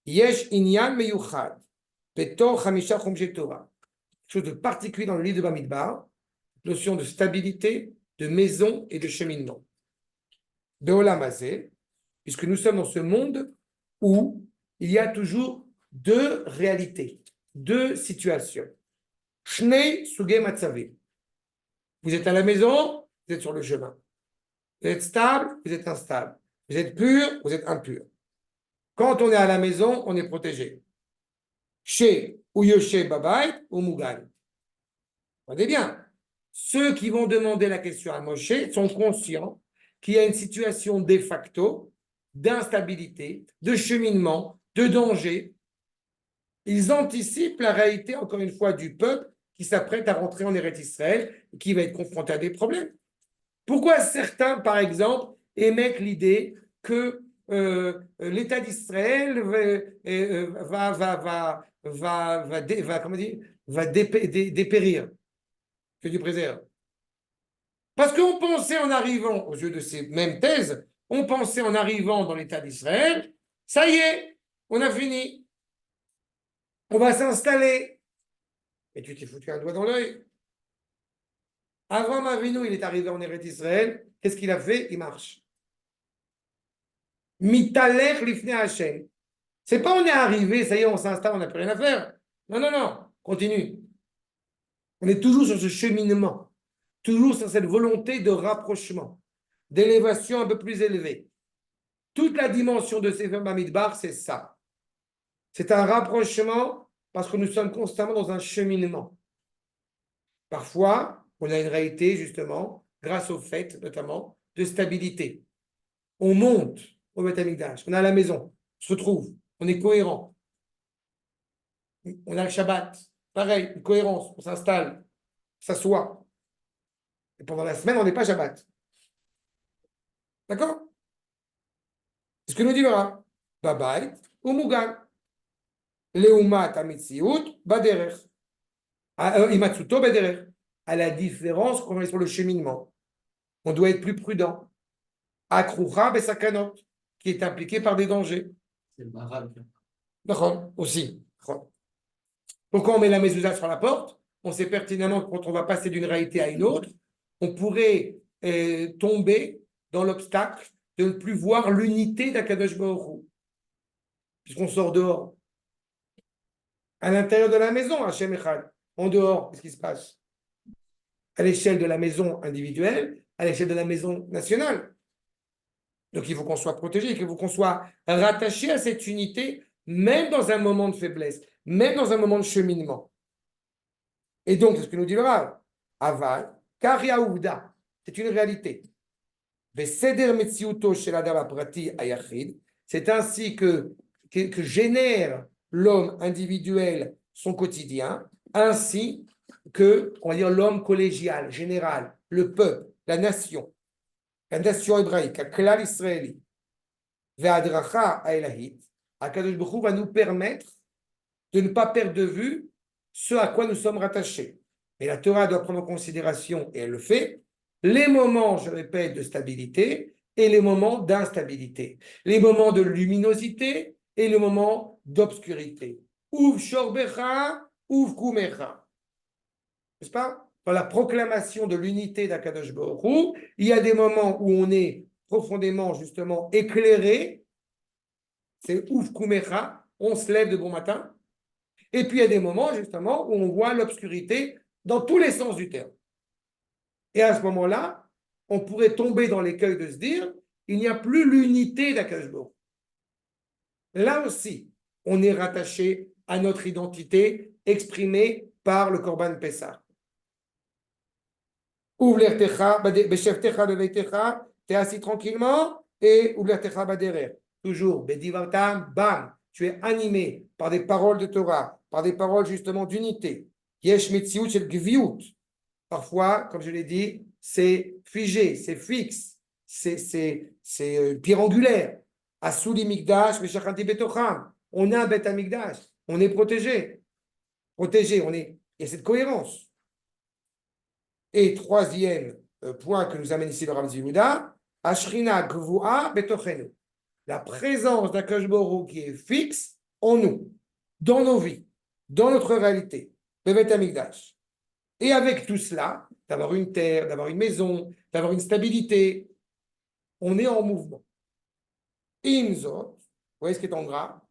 Yesh inyan meyuchad, betor chamisha chomshe Torah. Quelque chose de particulier dans le livre de Bamidbar, notion de stabilité, de maison et de cheminement. Beolam hazeh, puisque nous sommes dans ce monde où il y a toujours deux réalités, deux situations. Shnei sugei matzavi. Vous êtes à la maison, vous êtes sur le chemin. Vous êtes stable, vous êtes instable. Vous êtes pur, vous êtes impur. Quand on est à la maison, on est protégé. Chez ou yoshe babayt ou mugan. Regardez bien. Ceux qui vont demander la question à Moshe sont conscients qu'il y a une situation de facto d'instabilité, de cheminement, de danger. Ils anticipent la réalité, encore une fois, du peuple qui s'apprête à rentrer en Eretz Israël et qui va être confronté à des problèmes. Pourquoi certains, par exemple, émettent l'idée que l'État d'Israël va dépérir? Que Dieu préserve. Parce qu'on pensait en arrivant, aux yeux de ces mêmes thèses, on pensait en arrivant dans l'État d'Israël, ça y est, on a fini. On va s'installer. Et tu t'es foutu un doigt dans l'œil. Avram Avinu, il est arrivé en Eretz Israël. Qu'est-ce qu'il a fait? Il marche. Mitalech lifnei Hashem. C'est pas on est arrivé, ça y est, on s'installe, on n'a plus rien à faire. Non, non, non. Continue. On est toujours sur ce cheminement. Toujours sur cette volonté de rapprochement, d'élévation un peu plus élevée. Toute la dimension de Sefer Bamidbar, c'est ça. C'est un rapprochement parce que nous sommes constamment dans un cheminement. Parfois, on a une réalité, justement, grâce au fait, notamment, de stabilité. On monte au Beth Amikdash, on est à la maison, on se retrouve, on est cohérent. On a le Shabbat, pareil, une cohérence, on s'installe, on s'assoit. Et pendant la semaine, on n'est pas Shabbat. D'accord? C'est ce que nous dit le Rav. Babay ou Mugan. Leumat amitziut baderech. Imatsuto baderech. À la différence qu'on est sur le cheminement. On doit être plus prudent. Akrucha besakanot, qui est impliqué par des dangers. C'est le Maral. D'accord, aussi. Pourquoi on met la mezouza sur la porte? On sait pertinemment que quand on va passer d'une réalité à une autre, on pourrait tomber dans l'obstacle de ne plus voir l'unité d'Akadosh Baruch Hu. Puisqu'on sort dehors. À l'intérieur de la maison, Hachem Echad. En dehors, qu'est-ce qui se passe? À l'échelle de la maison individuelle, à l'échelle de la maison nationale. Donc il faut qu'on soit protégé, il faut qu'on soit rattaché à cette unité, même dans un moment de faiblesse, même dans un moment de cheminement. Et donc, c'est ce que nous dit le Rav. Aval, Karia Ouda, c'est une réalité. C'est ainsi que génère l'homme individuel son quotidien. Ainsi, que, on va dire, l'homme collégial, général, le peuple, la nation hébraïque, la klal israéli, ve'adracha ha'elahit, Akadosh Baruch Hu va nous permettre de ne pas perdre de vue ce à quoi nous sommes rattachés. Et la Torah doit prendre en considération, et elle le fait, les moments, je répète, de stabilité et les moments d'instabilité, les moments de luminosité et les moments d'obscurité. Ouv shorbecha, ouv kumecha. N'est-ce pas? Dans la proclamation de l'unité d'Akadosh Baruch Hu, il y a des moments où on est profondément, justement, éclairé, c'est ouv kumecha, on se lève de bon matin, et puis il y a des moments, justement, où on voit l'obscurité dans tous les sens du terme. Et à ce moment-là, on pourrait tomber dans l'écueil de se dire, il n'y a plus l'unité d'Akadosh Baruch Hu. Là aussi, on est rattaché à notre identité exprimée par le Korban Pessah. Ouvre l'ertecha, beshevtecha beveitecha, t'es assis tranquillement, et ouvre l'ertecha baderer. Toujours, bedivartam, bam, tu es animé par des paroles de Torah, par des paroles justement d'unité. Yesh metziut shel gviut. Parfois, comme je l'ai dit, c'est figé, c'est fixe, c'est pierre angulaire. Asuli migdash, veshachanti betocham. On a un bet amigdash, on est protégé. Protégé, on est. Il y a cette cohérence. Et troisième point que nous amène ici le Rav Yehuda, Ashrina Gvua Betochenu. La présence d'Akadosh Baruch Hu qui est fixe en nous, dans nos vies, dans notre réalité, le Bet Hamikdash. Et avec tout cela, d'avoir une terre, d'avoir une maison, d'avoir une stabilité, on est en mouvement. Imzot, vous voyez ce qui est en gras,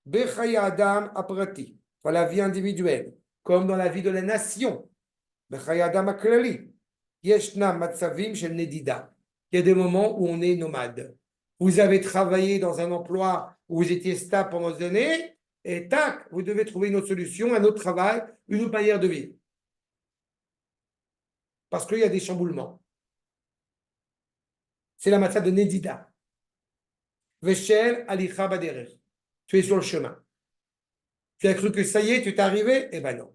Bechaya Adam Aprati, dans la vie individuelle, comme dans la vie de la nation. Il y a des moments où on est nomade. Vous avez travaillé dans un emploi où vous étiez stable pendant des années, et tac, vous devez trouver une autre solution, un autre travail, une autre manière de vivre. Parce qu'il y a des chamboulements. C'est la matière de Nedida. Veshel alicha baderer. Tu es sur le chemin. Tu as cru que ça y est, tu t'es arrivé? Eh ben non.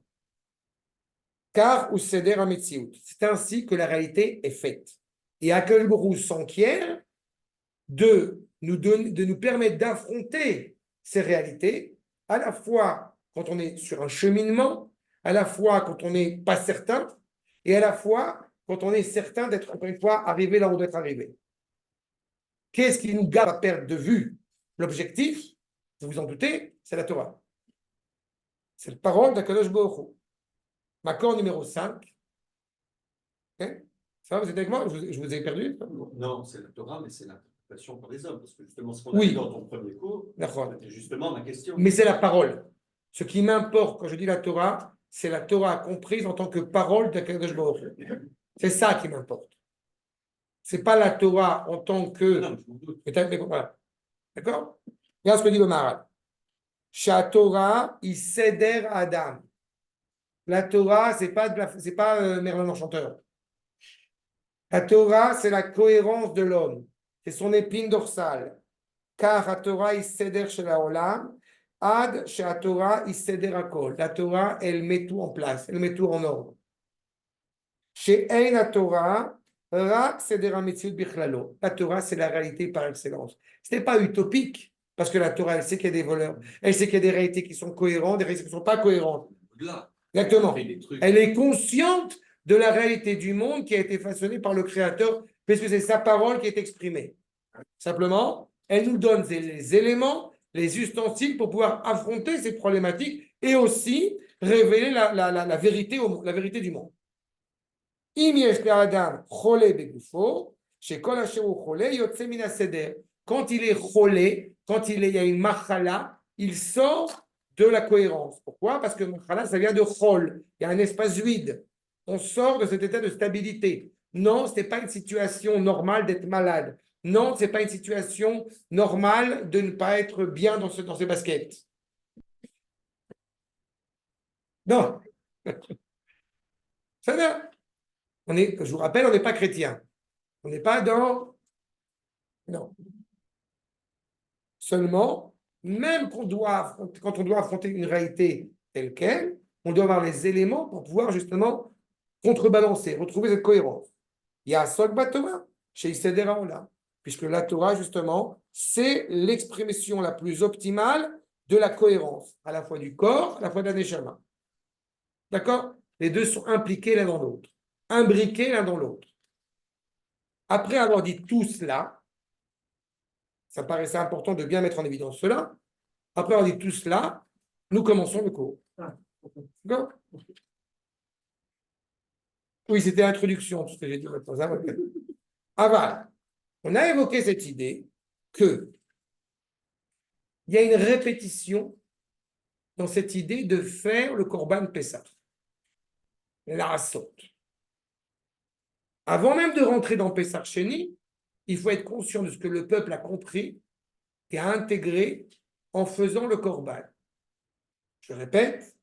Car ou seder ametziut. C'est ainsi que la réalité est faite. Et Akadosh Baruch Hu s'enquiert de nous permettre d'affronter ces réalités, à la fois quand on est sur un cheminement, à la fois quand on n'est pas certain, et à la fois quand on est certain d'être, encore une fois, arrivé là où on doit être arrivé. Qu'est-ce qui nous garde à perdre de vue l'objectif? Vous vous en doutez, c'est la Torah. C'est la parole d'Akadosh Baruch Hu. Macor numéro 5. Okay. Ça va, vous êtes avec moi? Je vous ai perdu? Non, c'est la Torah, mais c'est l'interprétation par les hommes. Parce que justement, ce qu'on Oui. a dit dans ton premier cours, c'était justement ma question. Mais c'est la parole. Ce qui m'importe quand je dis la Torah, c'est la Torah comprise en tant que parole d'Akadosh Baruch Hu. C'est ça qui m'importe. C'est pas la Torah en tant que. Non, je m'en doute. Voilà. D'accord? Regarde ce que dit le Maharal. Sha Torah, il seder Adam. La Torah, c'est pas Merlin l'Enchanteur. La Torah, c'est la cohérence de l'homme. C'est son épine dorsale. Car la Torah, il seder chez la Olam. Ad chez la Torah, il seder akol. La Torah, elle met tout en place. Elle met tout en ordre. Chez Ein la Torah, Rak seder ametziut bichlalo. La Torah, c'est la réalité par excellence. Ce n'est pas utopique. Parce que la Torah, elle sait qu'il y a des voleurs. Elle sait qu'il y a des réalités qui sont cohérentes, des réalités qui ne sont pas cohérentes. Au-delà. Exactement. Elle est consciente de la réalité du monde qui a été façonnée par le Créateur, puisque c'est sa parole qui est exprimée. Simplement, elle nous donne les éléments, les ustensiles pour pouvoir affronter ces problématiques et aussi révéler la vérité du monde. Quand il est cholé, il y a une machala, il sort de la cohérence. Pourquoi? Parce que machala, ça vient de chol. Il y a un espace vide. On sort de cet état de stabilité. Non, ce n'est pas une situation normale d'être malade. Non, ce n'est pas une situation normale de ne pas être bien dans ses baskets. Non. Ça va. Je vous rappelle, on n'est pas chrétien. On n'est pas dans... Non. Seulement, même quand on doit affronter une réalité telle qu'elle, on doit avoir les éléments pour pouvoir justement contrebalancer, retrouver cette cohérence. Il y a Sogba Torah, chez Isedera Olam, puisque la Torah, justement, c'est l'expression la plus optimale de la cohérence, à la fois du corps, à la fois de la Neshama. D'accord? Les deux sont impliqués l'un dans l'autre, imbriqués l'un dans l'autre. Après avoir dit tout cela, ça paraissait important de bien mettre en évidence cela. Après avoir dit tout cela, nous commençons le cours. D'accord? Oui, c'était l'introduction, tout ce que j'ai dit maintenant. Aval, on a évoqué cette idée que il y a une répétition dans cette idée de faire le Korban Pessah, la saute. Avant même de rentrer dans Pessah Sheni, il faut être conscient de ce que le peuple a compris et a intégré en faisant le Korban. Je répète,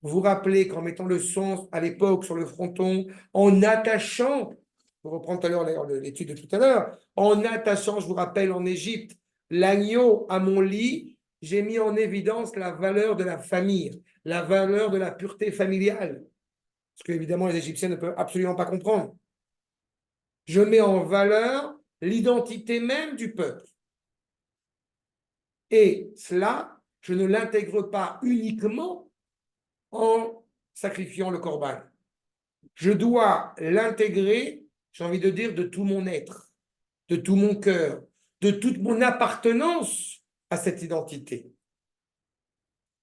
vous vous rappelez qu'en mettant le son à l'époque sur le fronton, en attachant, pour reprendre tout à l'heure l'étude de tout à l'heure, en attachant, je vous rappelle, en Égypte, l'agneau à mon lit, j'ai mis en évidence la valeur de la famille, la valeur de la pureté familiale. Ce que, évidemment, les Égyptiens ne peuvent absolument pas comprendre. Je mets en valeur l'identité même du peuple. Et cela, je ne l'intègre pas uniquement en sacrifiant le corban. Je dois l'intégrer, j'ai envie de dire, de tout mon être, de tout mon cœur, de toute mon appartenance à cette identité.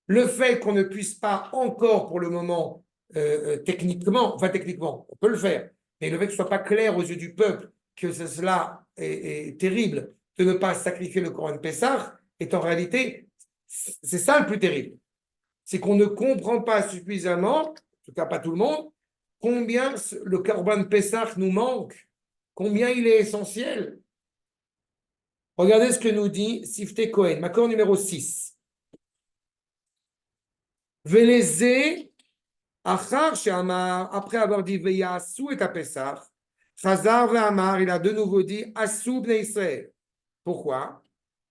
Le fait qu'on ne puisse pas encore pour le moment, techniquement, on peut le faire, mais le fait que ce ne soit pas clair aux yeux du peuple que cela est terrible de ne pas sacrifier le Corban Pessah, est en réalité, c'est ça le plus terrible. C'est qu'on ne comprend pas suffisamment, en tout cas pas tout le monde, combien le Corban Pessah nous manque, combien il est essentiel. Regardez ce que nous dit Sifte Cohen, Makor numéro 6. Veleze, Achar She'amar, après avoir dit Veyasu et à Pessah, Chazar ve'amar, il a de nouveau dit Asu bnei Israël. Pourquoi?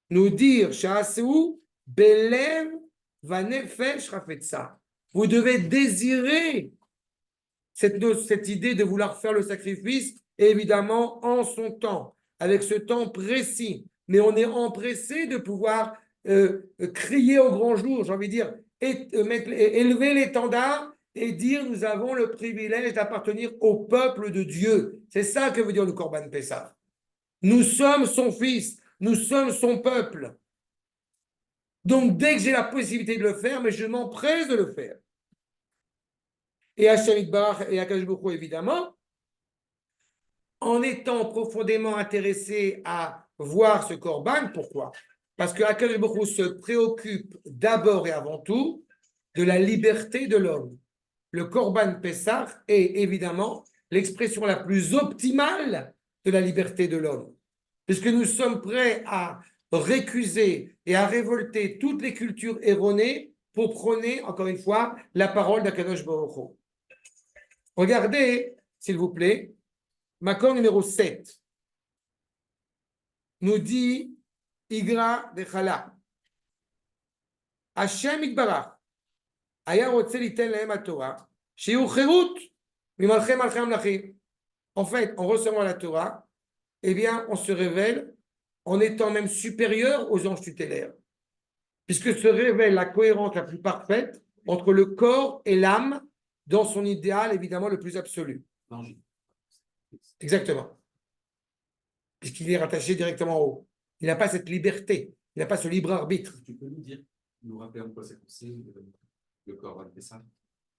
Nous dire She'asu belev vanefesh rafetza. Vous devez désirer cette idée de vouloir faire le sacrifice, évidemment en son temps, avec ce temps précis. Mais on est empressé de pouvoir crier au grand jour, j'ai envie de dire, élever l'étendard et dire nous avons le privilège d'appartenir au peuple de Dieu. C'est ça que veut dire le Corban Pessah. Nous sommes son fils, nous sommes son peuple. Donc dès que j'ai la possibilité de le faire, mais je m'empresse de le faire. Et Hachem Yitbarach et Akadosh Baruch Hu, évidemment, en étant profondément intéressé à voir ce Corban. Pourquoi? Parce que Akadosh Baruch Hu se préoccupe d'abord et avant tout de la liberté de l'homme. Le Corban Pessah est évidemment l'expression la plus optimale de la liberté de l'homme. Puisque nous sommes prêts à récuser et à révolter toutes les cultures erronées pour prôner, encore une fois, la parole d'Akadosh Baruch Hu. Regardez, s'il vous plaît, Makor numéro 7 nous dit Igra de Chala. Hashem Yitbarach Aya rotze liten lahem haTorah sheyu cherut mimalchei malchei hamlachim. En fait, en recevant la Torah, eh bien, on se révèle en étant même supérieur aux anges tutélaires, puisque se révèle la cohérence la plus parfaite entre le corps et l'âme dans son idéal, évidemment, le plus absolu. Exactement. Puisqu'il est rattaché directement en haut. Il n'a pas cette liberté, il n'a pas ce libre arbitre. Tu peux nous rappeler en quoi c'est consiste le Corban Pessah?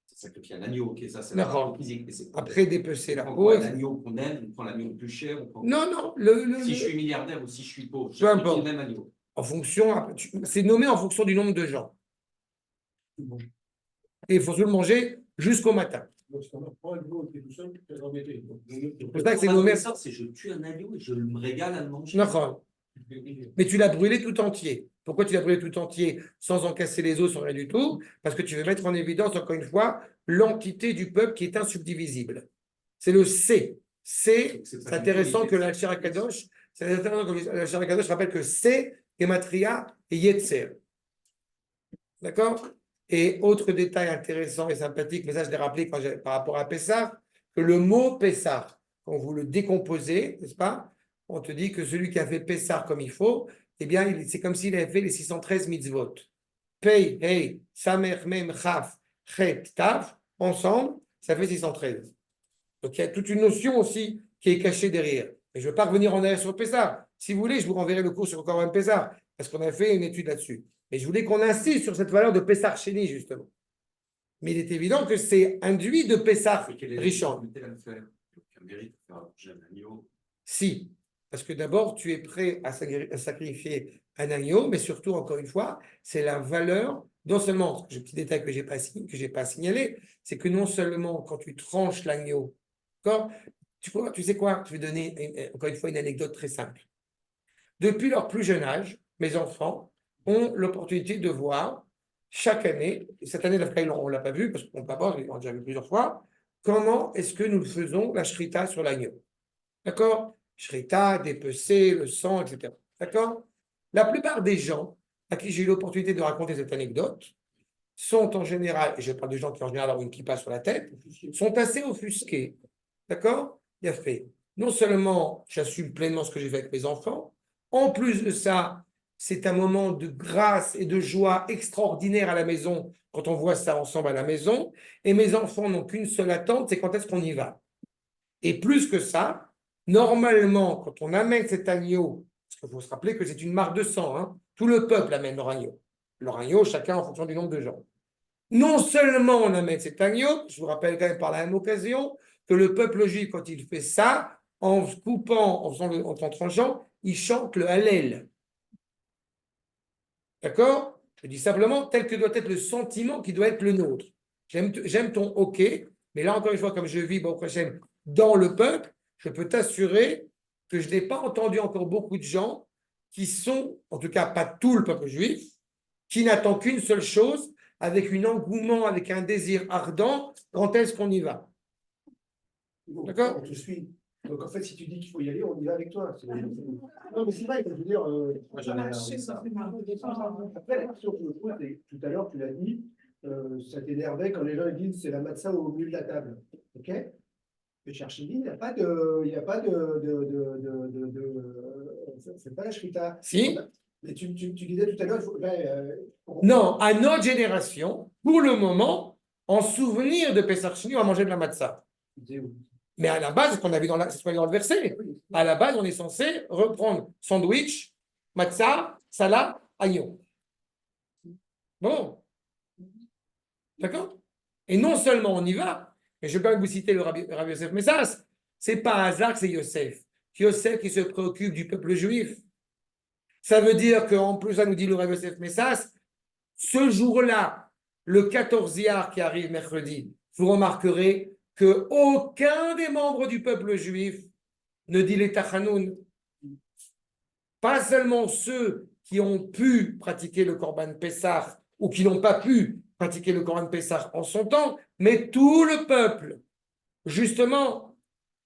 C'est sacrifier un agneau, ok, ça c'est D'accord. physique. Après dépecer la On peau. prend l'agneau qu'on aime, on prend l'agneau le plus cher. On prend... Non, si je suis milliardaire ou si je suis pauvre, peu importe. le même agneau. En fonction, c'est nommé en fonction du nombre de gens. Et il faut se le manger jusqu'au matin. C'est pour ça que c'est nommé. C'est je tue un agneau et je me régale à le manger. D'accord. Mais tu l'as brûlé tout entier. Pourquoi tu l'as brûlé tout entier sans en casser les os, sans rien du tout? Parce que tu veux mettre en évidence, encore une fois, l'entité du peuple qui est insubdivisible. C'est le C. C'est intéressant que l'Alcher Akadosh, rappelle que C, Gematria et Yetzer. D'accord? Et autre détail intéressant et sympathique, mais ça je l'ai rappelé par rapport à Pessah, que le mot Pessah, quand vous le décomposez, n'est-ce pas? On te dit que celui qui a fait Pessah comme il faut, eh bien, c'est comme s'il avait fait les 613 mitzvot. Pei, Hei, Samer, Mem, Chaf, Chet, Tav, ensemble, ça fait 613. Donc il y a toute une notion aussi qui est cachée derrière. Mais je ne veux pas revenir en arrière sur Pessah. Si vous voulez, je vous renverrai le cours sur le Corban Pessah, parce qu'on a fait une étude là-dessus. Mais je voulais qu'on insiste sur cette valeur de Pessah Sheni, justement. Mais il est évident que c'est induit de Pessah Et quelle est la Rishon. difficulté à le faire? Donc, un mérite de faire bouger un agneau. Si, parce que d'abord, tu es prêt à sacrifier un agneau, mais surtout, encore une fois, c'est la valeur, non seulement, ce petit détail que j'ai pas signalé, c'est que non seulement quand tu tranches l'agneau, d'accord, tu sais quoi, je vais donner encore une fois une anecdote très simple. Depuis leur plus jeune âge, mes enfants ont l'opportunité de voir chaque année, et cette année, on ne l'a pas vu, parce qu'on ne peut pas, on l'a déjà vu plusieurs fois, comment est-ce que nous faisons la shrita sur l'agneau. D'accord? Shrita, dépecer, le sang, etc. D'accord? La plupart des gens à qui j'ai eu l'opportunité de raconter cette anecdote sont en général, et je parle de gens qui en général ont une kippa sur la tête, sont assez offusqués. D'accord? Il a fait. Non seulement j'assume pleinement ce que j'ai fait avec mes enfants, en plus de ça, c'est un moment de grâce et de joie extraordinaire à la maison quand on voit ça ensemble à la maison. Et mes enfants n'ont qu'une seule attente, c'est quand est-ce qu'on y va. Et plus que ça, normalement, quand on amène cet agneau, parce qu'il faut se rappeler que c'est une marque de sang, hein, tout le peuple amène leur agneau. Leur agneau, chacun en fonction du nombre de gens. Non seulement on amène cet agneau, je vous rappelle quand même par la même occasion, que le peuple juif, quand il fait ça, en coupant, en tranchant, il chante le Hallel. D'accord? Je dis simplement tel que doit être le sentiment qui doit être le nôtre. J'aime ton OK, mais là encore une fois, comme je vis dans le peuple, je peux t'assurer que je n'ai pas entendu encore beaucoup de gens qui sont, en tout cas pas tout le peuple juif, qui n'attend qu'une seule chose, avec un engouement, avec un désir ardent, quand est-ce qu'on y va? D'accord? On te suit. Donc en fait, si tu dis qu'il faut y aller, on y va avec toi. Non, mais c'est vrai, je veux dire. Moi, j'en ai marre de ça. Après, la question que je me pose, c'est tout à l'heure, tu l'as dit, ça t'énervait quand les gens ils disent c'est la matzah au milieu de la table. OK? Mais chercher il n'y a pas de. Il n'y a pas c'est pas la shrita. Si? Mais tu disais tout à l'heure, il faut. Non, à notre génération, pour le moment, en souvenir de Pesach Sheni, on va manger de la matzah. Mais à la base, c'est ce qu'on a vu dans le verset. À la base, on est censé reprendre sandwich, matzah, salade, agneau. Bon. D'accord? Et non seulement on y va, mais je vais quand même vous citer le Rabbi Yosef Messas. C'est pas un hasard que c'est Yosef. Yosef qui se préoccupe du peuple juif. Ça veut dire qu'en plus, ça nous dit le Rabbi Yosef Messas, ce jour-là, le 14 Iyar qui arrive mercredi, vous remarquerez qu'aucun des membres du peuple juif ne dit les Tachanoun. Pas seulement ceux qui ont pu pratiquer le Korban Pessah ou qui n'ont pas pu pratiquer le Korban Pessah en son temps, mais tout le peuple. Justement,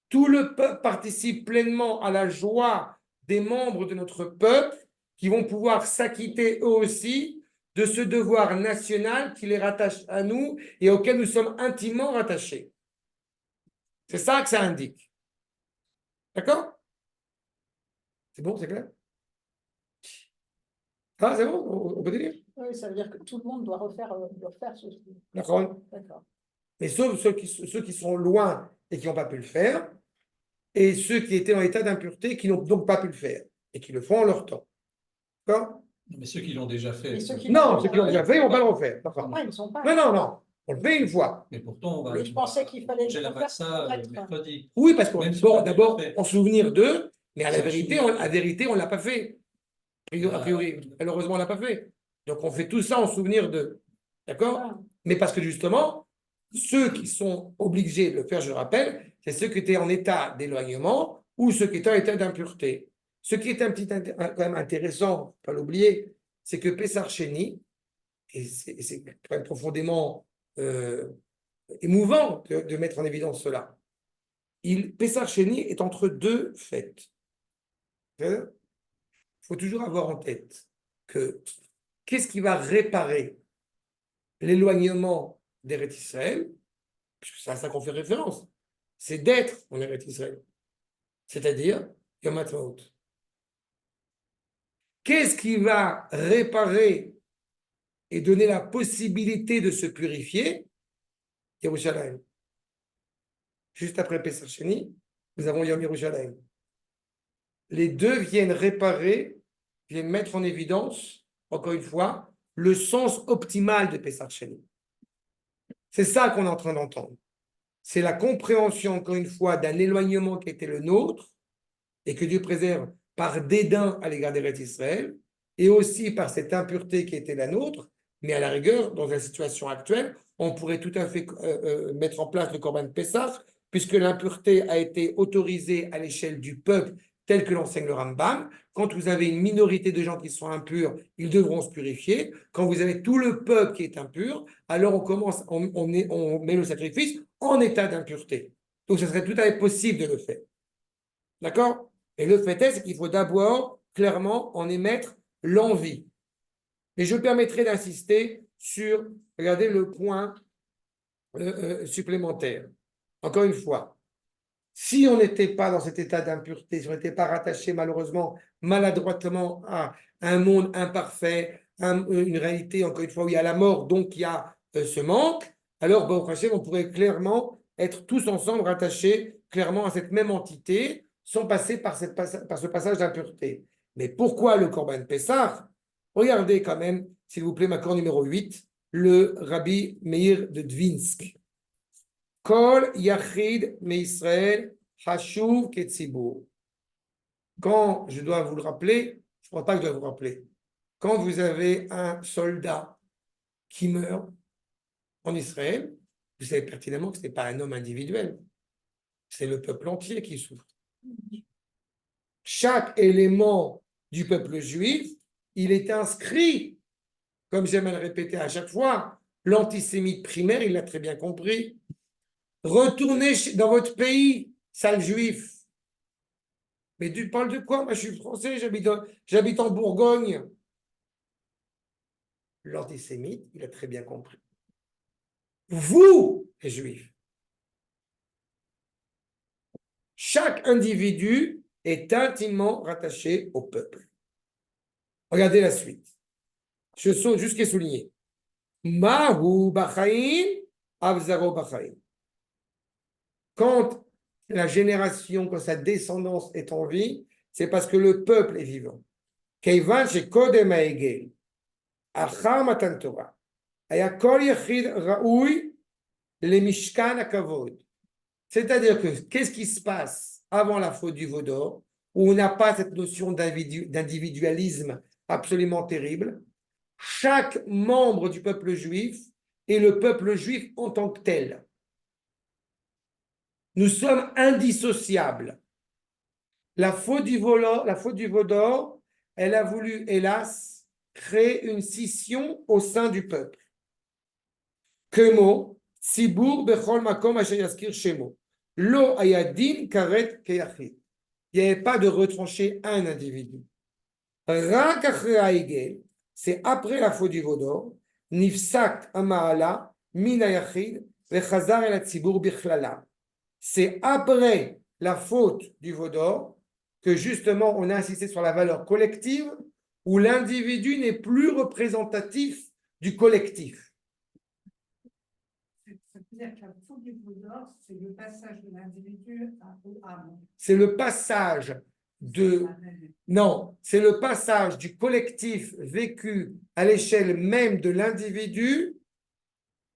tout le peuple participe pleinement à la joie des membres de notre peuple qui vont pouvoir s'acquitter eux aussi de ce devoir national qui les rattache à nous et auquel nous sommes intimement rattachés. C'est ça que ça indique. D'accord? C'est bon, c'est clair? Ah, c'est bon, on peut dire? Oui, ça veut dire que tout le monde doit refaire ce. D'accord. D'accord. Mais sauf ceux qui sont loin et qui n'ont pas pu le faire, et ceux qui étaient en état d'impureté qui n'ont donc pas pu le faire, et qui le font en leur temps. D'accord? Mais ceux qui l'ont déjà fait. Mais ceux qui Non, ceux qui l'ont déjà fait, ils ne vont pas le refaire. D'accord. Ah, ils ne sont pas. Non. On le fait une fois. Mais pourtant, on va. Mais je pensais qu'il fallait J'ai la le faire matzah pour être- mercredi. Oui, parce qu'on Même si on l'a d'abord, déjà fait. en souvenir d'eux, mais à la C'est vérité, on ne l'a pas fait. A priori, malheureusement, on ne l'a pas fait. Donc, on fait tout ça en souvenir d'eux. D'accord? Ah. Mais parce que justement, ceux qui sont obligés de le faire, je le rappelle, c'est ceux qui étaient en état d'éloignement ou ceux qui étaient en état d'impureté. Ce qui est quand même intéressant, il ne faut pas l'oublier, c'est que Pessar Sheni, et c'est quand même profondément émouvant de mettre en évidence cela, Pessar Sheni est entre deux fêtes. Il faut toujours avoir en tête que qu'est-ce qui va réparer l'éloignement d'Eretz Israël, puisque c'est à ça qu'on fait référence, c'est d'être en Eretz Israël, c'est-à-dire Yom HaTzmaut. Qu'est-ce qui va réparer et donner la possibilité de se purifier? Yerushalayim. Juste après Pesach Sheni, nous avons Yom Yerushalayim. Les deux viennent réparer, viennent mettre en évidence, encore une fois, le sens optimal de Pesach Sheni. C'est ça qu'on est en train d'entendre. C'est la compréhension, encore une fois, d'un éloignement qui était le nôtre et que Dieu préserve par dédain à l'égard d'Eretz Israël et aussi par cette impureté qui était la nôtre. Mais à la rigueur, dans la situation actuelle, on pourrait tout à fait mettre en place le Corban Pessah, puisque l'impureté a été autorisée à l'échelle du peuple, tel que l'enseigne le Rambam. Quand vous avez une minorité de gens qui sont impurs, ils devront se purifier. Quand vous avez tout le peuple qui est impur, alors on met le sacrifice en état d'impureté. Donc, ce serait tout à fait possible de le faire. D'accord? Et le fait est, c'est qu'il faut d'abord, clairement, en émettre l'envie. Et je permettrai d'insister sur, regardez le point supplémentaire. Encore une fois, si on n'était pas dans cet état d'impureté, si on n'était pas rattaché malheureusement, maladroitement à un monde imparfait, une réalité, encore une fois, où il y a la mort, donc il y a ce manque, alors, on pourrait clairement être tous ensemble rattachés clairement à cette même entité, sans passer par ce passage d'impureté. Mais pourquoi le Corban Pessah? Regardez quand même, s'il vous plaît, ma corde numéro 8, le Rabbi Meir de Dvinsk. Kol Yachid Meisraël Hashuv Ketzibur. Quand je dois vous le rappeler, je ne crois pas que je dois vous rappeler, quand vous avez un soldat qui meurt en Israël, vous savez pertinemment que ce n'est pas un homme individuel, c'est le peuple entier qui souffre. Chaque élément du peuple juif, il est inscrit, comme j'aime à le répéter à chaque fois, l'antisémite primaire, il l'a très bien compris. Retournez dans votre pays, sale juif. Mais tu parles de quoi? Moi, je suis français, j'habite en Bourgogne. L'antisémite, il a très bien compris. Vous, les juifs, chaque individu est intimement rattaché au peuple. Regardez la suite. Je saute jusqu'à souligner. Mahu Bachaim, Avzaro Bachaim. Quand la génération, quand sa descendance est en vie, c'est parce que le peuple est vivant. Keivan shekodem ha'egel, achar matan Torah, haya kol yachid ra'ui le mishkan hakavod. C'est-à-dire que qu'est-ce qui se passe avant la faute du veau d'or, où on n'a pas cette notion d'individualisme absolument terrible? Chaque membre du peuple juif est le peuple juif en tant que tel. Nous sommes indissociables. La faute du veau d'or, elle a voulu, hélas, créer une scission au sein du peuple. Kemo, Tzibur bechol makom asher yaskir shemo. Lo ayadin karet keyachid. Il n'y avait pas de retrancher un individu. Rak achre ha'egel, c'est après la faute du veau d'or, nifsak ama'ala min ha'yachid vechazar el hatzibur bichlala. C'est après la faute du veau d'or que justement on a insisté sur la valeur collective où l'individu n'est plus représentatif du collectif. Ça veut dire que la faute du veau d'or, c'est le passage de l'individu au âme. C'est le passage de... Non, c'est le passage du collectif vécu à l'échelle même de l'individu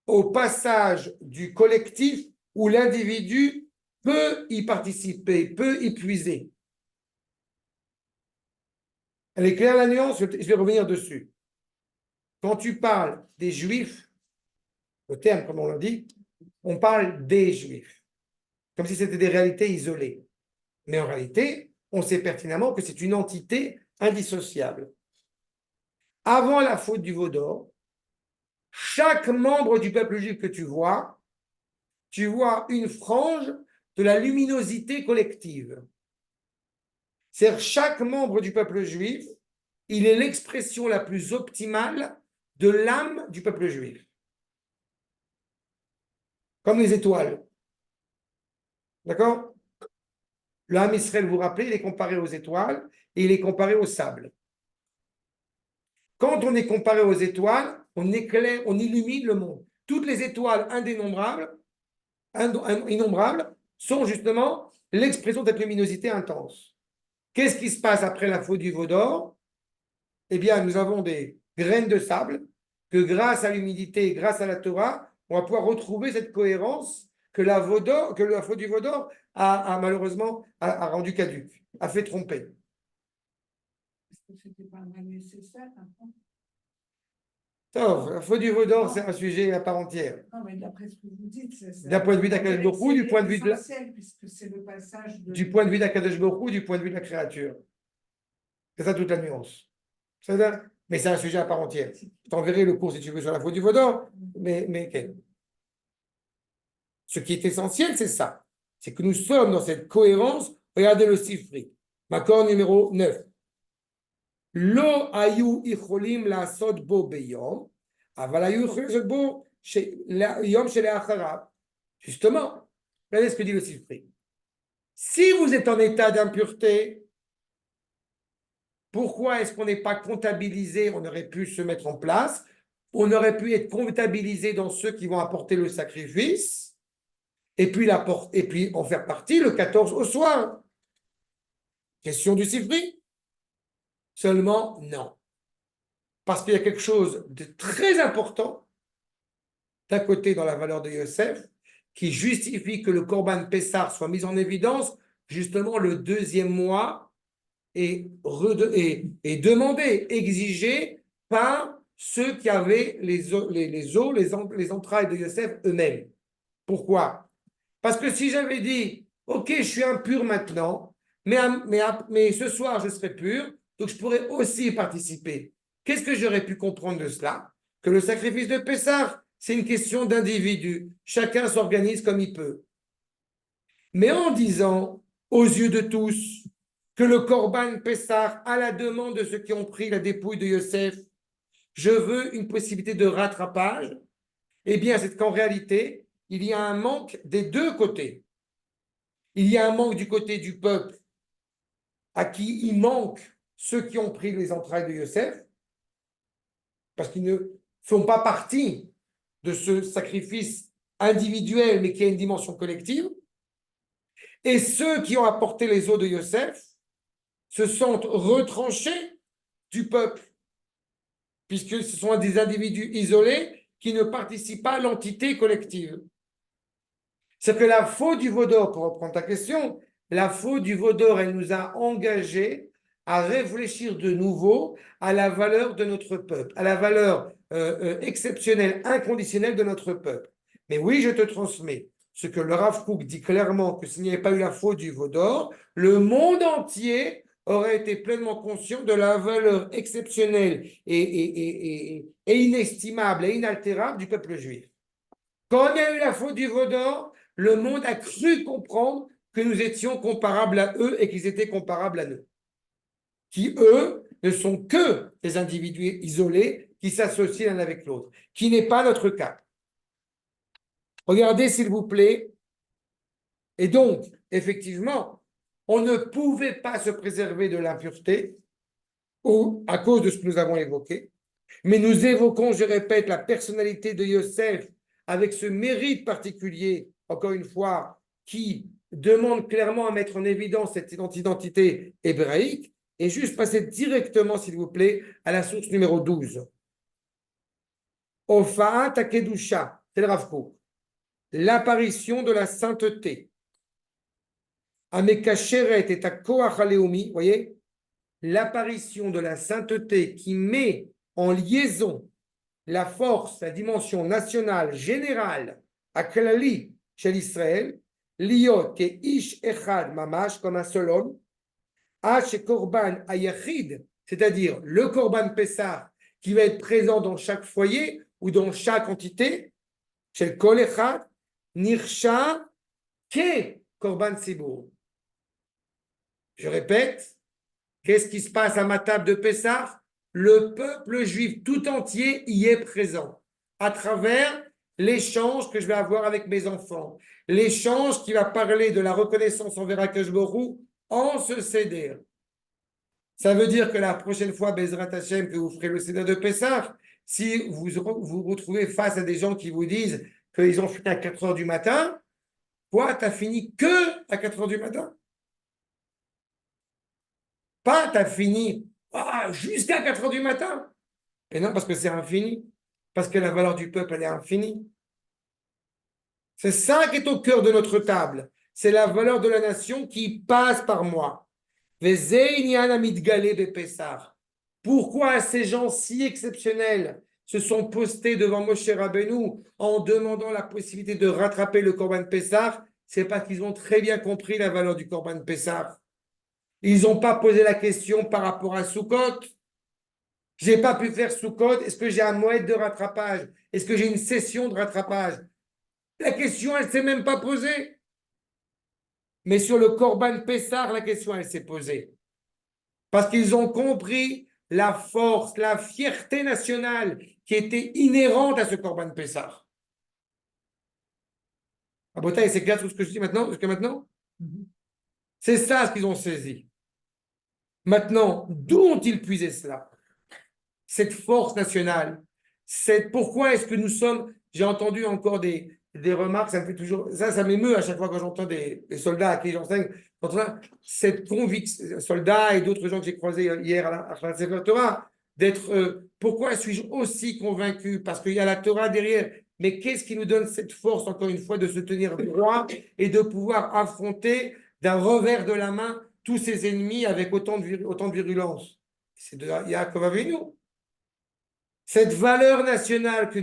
au passage du collectif où l'individu peut y participer, peut y puiser. Elle est claire la nuance, je vais revenir dessus. Quand tu parles des Juifs, le terme comme on l'a dit, on parle des Juifs, comme si c'était des réalités isolées. Mais en réalité, on sait pertinemment que c'est une entité indissociable. Avant la faute du veau d'or, chaque membre du peuple juif que tu vois une frange de la luminosité collective. C'est-à-dire chaque membre du peuple juif, il est l'expression la plus optimale de l'âme du peuple juif. comme les étoiles. D'accord? Le Ham Israël, vous vous rappelez, il est comparé aux étoiles et il est comparé au sable. Quand on est comparé aux étoiles, on éclaire, on illumine le monde. Toutes les étoiles innombrables sont justement l'expression de cette luminosité intense. Qu'est-ce qui se passe après la faute du veau d'or? Eh bien, nous avons des graines de sable que grâce à l'humidité et grâce à la Torah, on va pouvoir retrouver cette cohérence que la faute du veau d'or a malheureusement rendu caduque, a fait tromper. Est-ce que c'était pas mal nécessaire, hein? La faute du veau d'or, c'est un sujet à part entière. Non, mais d'après ce que vous dites, D'un point de vue d'Akadosh Baruch Hu, du point de vue de essentiel, puisque c'est le passage du point de vue d'Akadosh Baruch Hu, du point de vue de la créature. C'est ça toute la nuance. Mais c'est un sujet à part entière. Je t'enverrai le cours si tu veux sur la faute du veau d'or, mais quel? Ce qui est essentiel, c'est ça. C'est que nous sommes dans cette cohérence. Regardez le Sifri. Makor numéro 9. Lo ayu icholim la'asot bo beyom, aval ayu icholim la'asot bo yom sheleacharav. Justement, regardez ce que dit le Sifri. Si vous êtes en état d'impureté, pourquoi est-ce qu'on n'est pas comptabilisé? On aurait pu se mettre en place, on aurait pu être comptabilisé dans ceux qui vont apporter le sacrifice, et puis en faire partie le 14 au soir. Question du Sifri? Seulement, non. Parce qu'il y a quelque chose de très important, d'un côté dans la valeur de Yosef, qui justifie que le Korban Pessah soit mis en évidence, justement le deuxième mois, et demandé, exigé par ceux qui avaient les entrailles de Yosef eux-mêmes. Pourquoi? Parce que si j'avais dit, ok, je suis impur maintenant, mais ce soir je serai pur, donc je pourrais aussi participer. Qu'est-ce que j'aurais pu comprendre de cela? Que le sacrifice de Pessah, c'est une question d'individu. Chacun s'organise comme il peut. Mais en disant, aux yeux de tous, que le Korban Pessah, à la demande de ceux qui ont pris la dépouille de Yosef, je veux une possibilité de rattrapage, eh bien, c'est qu'en réalité, il y a un manque des deux côtés. Il y a un manque du côté du peuple, à qui il manque ceux qui ont pris les entrailles de Yosef, parce qu'ils ne font pas partie de ce sacrifice individuel, mais qui a une dimension collective. Et ceux qui ont apporté les os de Yosef se sentent retranchés du peuple, puisque ce sont des individus isolés qui ne participent pas à l'entité collective. C'est que la faute du veau d'or, pour reprendre ta question, la faute du veau d'or, elle nous a engagés à réfléchir de nouveau à la valeur de notre peuple, à la valeur exceptionnelle, inconditionnelle de notre peuple. Mais oui, je te transmets ce que le Rav Kook dit clairement, que s'il n'y avait pas eu la faute du veau d'or, le monde entier aurait été pleinement conscient de la valeur exceptionnelle et inestimable et inaltérable du peuple juif. Quand il y a eu la faute du veau d'or, le monde a cru comprendre que nous étions comparables à eux et qu'ils étaient comparables à nous. Qui, eux, ne sont que des individus isolés qui s'associent l'un avec l'autre, qui n'est pas notre cas. Regardez, s'il vous plaît. Et donc, effectivement, on ne pouvait pas se préserver de l'impureté ou à cause de ce que nous avons évoqué, mais nous évoquons, je répète, la personnalité de Yosef avec ce mérite particulier, encore une fois, qui demande clairement à mettre en évidence cette identité hébraïque, et juste passer directement, s'il vous plaît, à la source numéro 12. Ofa'at Kedusha, c'est le Rav Kook. L'apparition de la sainteté. Amekasheret et Koach Aleumi, voyez, l'apparition de la sainteté qui met en liaison la force, la dimension nationale, générale, à Klali, chez l'Israël, liot et ish echad mamash, comme un seul homme, H Korban Ayachid, c'est-à-dire le Korban Pessah qui va être présent dans chaque foyer ou dans chaque entité, chez le Kol Echad, Nirsha Ke Korban Sibour. Je répète, qu'est-ce qui se passe à ma table de Pessah? Le peuple juif tout entier y est présent à travers l'échange que je vais avoir avec mes enfants, l'échange qui va parler de la reconnaissance envers Akadosh Baruch Hu en ce Seder. Ça veut dire que la prochaine fois, Bezrat Hashem, que vous ferez le Seder de Pessah, si vous vous retrouvez face à des gens qui vous disent qu'ils ont fini à 4 heures du matin, quoi, tu n'as fini que à 4 heures du matin? Pas, tu as fini jusqu'à 4 heures du matin. Et non, parce que c'est infini. Parce que la valeur du peuple, elle est infinie. C'est ça qui est au cœur de notre table. C'est la valeur de la nation qui passe par moi. Pourquoi ces gens si exceptionnels se sont postés devant Moshe Rabbeinu en demandant la possibilité de rattraper le Corban Pessah? C'est parce qu'ils ont très bien compris la valeur du Corban Pessah. Ils n'ont pas posé la question par rapport à Sukkot. Je n'ai pas pu faire Sukkot. Est-ce que j'ai un moed de rattrapage? Est-ce que j'ai une session de rattrapage? La question, elle ne s'est même pas posée. Mais sur le Corban Pessah, la question, elle s'est posée. Parce qu'ils ont compris la force, la fierté nationale qui était inhérente à ce Corban Pessah. Ah, Botaï, c'est clair tout ce que je dis maintenant, jusqu'à maintenant? C'est ça ce qu'ils ont saisi. Maintenant, d'où ont-ils puisé cela? Cette force nationale. Pourquoi est-ce que nous sommes. J'ai entendu encore des remarques, ça me fait toujours. Ça m'émeut à chaque fois quand j'entends des soldats à qui j'enseigne. Cette conviction, soldats et d'autres gens que j'ai croisés hier à la Sefer Torah, d'être. Pourquoi suis-je aussi convaincu? Parce qu'il y a la Torah derrière. Mais qu'est-ce qui nous donne cette force, encore une fois, de se tenir droit et de pouvoir affronter d'un revers de la main tous ces ennemis avec autant de virulence? C'est de Yaakov Avinu. Cette valeur nationale que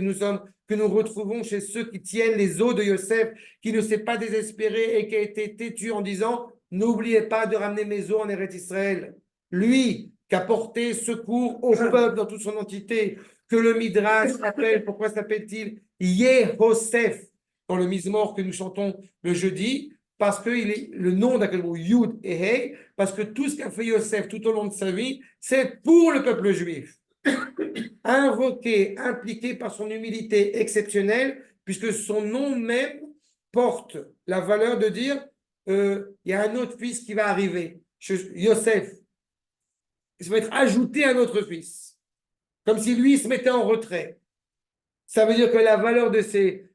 nous retrouvons chez ceux qui tiennent les os de Yosef, qui ne s'est pas désespéré et qui a été têtu en disant « N'oubliez pas de ramener mes os en Eretz Israël ». Lui, qui a porté secours au peuple dans toute son entité, que le Midrash appelle, pourquoi s'appelle-t-il Yehosef, dans le Mizmor que nous chantons le jeudi, parce que il est le nom d'Akadosh Baruch Hu, Yud et Hey, parce que tout ce qu'a fait Yosef tout au long de sa vie, c'est pour le peuple juif. Invoqué, impliqué par son humilité exceptionnelle, puisque son nom même porte la valeur de dire il y a un autre fils qui va arriver, Yosef. Il va être ajouté à un autre fils, comme si lui se mettait en retrait. Ça veut dire que la valeur de ces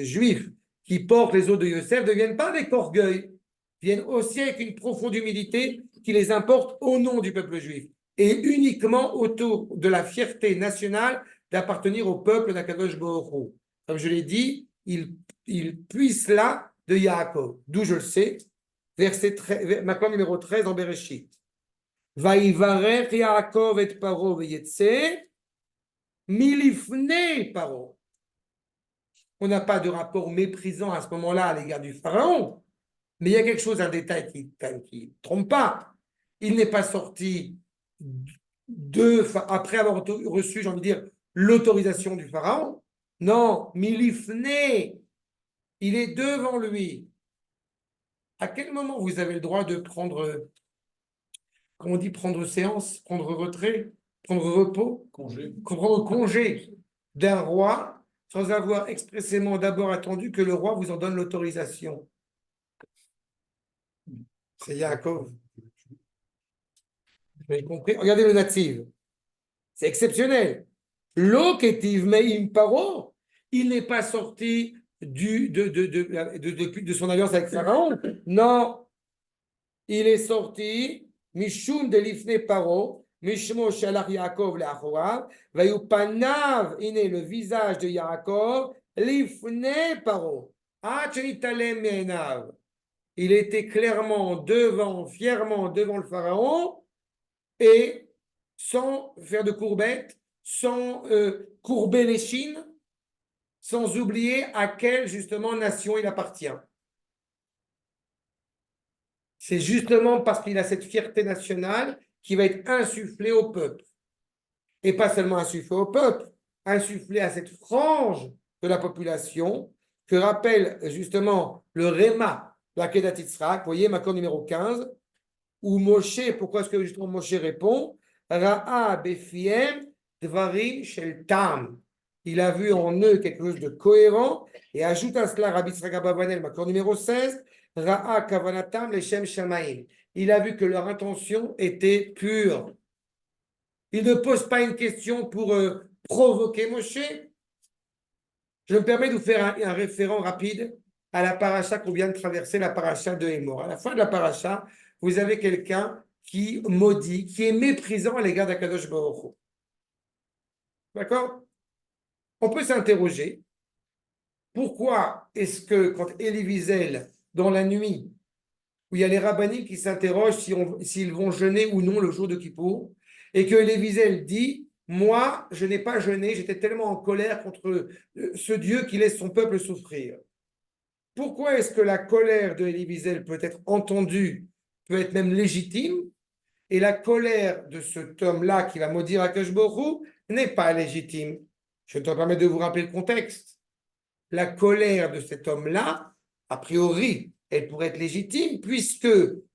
juifs qui portent les os de Yosef ne viennent pas avec orgueil, viennent aussi avec une profonde humilité qui les importe au nom du peuple juif et uniquement autour de la fierté nationale d'appartenir au peuple d'Akadosh Baruch Hu. Comme je l'ai dit, il puise là de Yaakov, d'où je le sais, Makom numéro 13 en Bereshit. Vaïvarech Yaakov et Paro veyetse milifne Paro. On n'a pas de rapport méprisant à ce moment-là à l'égard du pharaon, mais il y a quelque chose, un détail qui ne trompe pas. Il n'est pas sorti après avoir reçu, j'ai envie de dire, l'autorisation du pharaon. Non, milifne, il est devant lui. À quel moment vous avez le droit de prendre, comment on dit, prendre séance, prendre retrait, prendre repos, prendre congé d'un roi sans avoir expressément d'abord attendu que le roi vous en donne l'autorisation? C'est Yaakov. Vous avez compris? Regardez le natif. C'est exceptionnel. L'oketiv meim paro, il n'est pas sorti de son alliance avec Pharaon. Non, il est sorti mishum de lifne paro, mishmo shalach Yaakov le'achorav, vayupanav, le visage de Yaakov, lifne paro, achenitalem me'enav. Il était clairement fièrement devant le pharaon, et sans faire de courbettes, sans courber les chines, sans oublier à quelle justement nation il appartient. C'est justement parce qu'il a cette fierté nationale qui va être insufflée au peuple. Et pas seulement insufflée au peuple, insufflée à cette frange de la population que rappelle justement le Réma de la Kedat Yitzhak, vous voyez, Makor numéro 15, où Moshe, pourquoi est-ce que justement Moshe répond Ra'a befiem dvarim shel tam. Il a vu en eux quelque chose de cohérent et ajoute à cela Rabbi Yitzhak Abavanel, Makor numéro 16, Ra'a Kavanatam Leshem Shamaim. Il a vu que leur intention était pure. Il ne pose pas une question pour provoquer Moshe. Je me permets de vous faire un référent rapide à la paracha qu'on vient de traverser, la paracha de Hémor. À la fin de la paracha, vous avez quelqu'un qui maudit, qui est méprisant à l'égard d'Akadosh Baruch Hu. D'accord? On peut s'interroger, pourquoi est-ce que quand Élie Wiesel, dans la nuit, où il y a les rabbiniques qui s'interrogent s'ils vont jeûner ou non le jour de Kippour, et que Élie Wiesel dit, moi, je n'ai pas jeûné, j'étais tellement en colère contre ce Dieu qui laisse son peuple souffrir. Pourquoi est-ce que la colère de Élie Wiesel peut être entendue, peut être même légitime, et la colère de cet homme-là qui va maudire Akadosh Baruch Hu n'est pas légitime? Je te permets de vous rappeler le contexte. La colère de cet homme-là, a priori, elle pourrait être légitime, puisque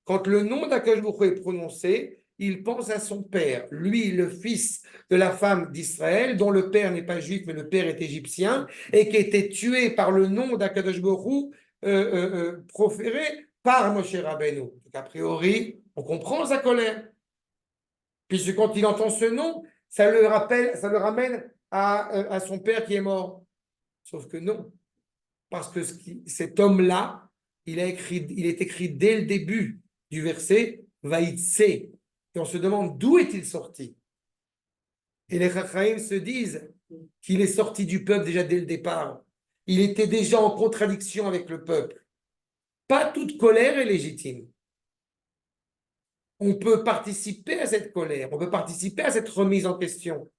quand le nom d'Akadosh Baruch Hu est prononcé, il pense à son père, lui, le fils de la femme d'Israël, dont le père n'est pas juif, mais le père est égyptien, et qui a été tué par le nom d'Akadosh Baruch Hu, proféré par Moshe Rabbeinu. Donc, a priori, on comprend sa colère. Puisque quand il entend ce nom, ça le ramène à son père qui est mort. Sauf que non. Parce que cet homme-là, il est écrit dès le début du verset, Vaïtse. Et on se demande d'où est-il sorti. Et les Chachamim se disent qu'il est sorti du peuple déjà dès le départ. Il était déjà en contradiction avec le peuple. Pas toute colère est légitime. On peut participer à cette colère, on peut participer à cette remise en question.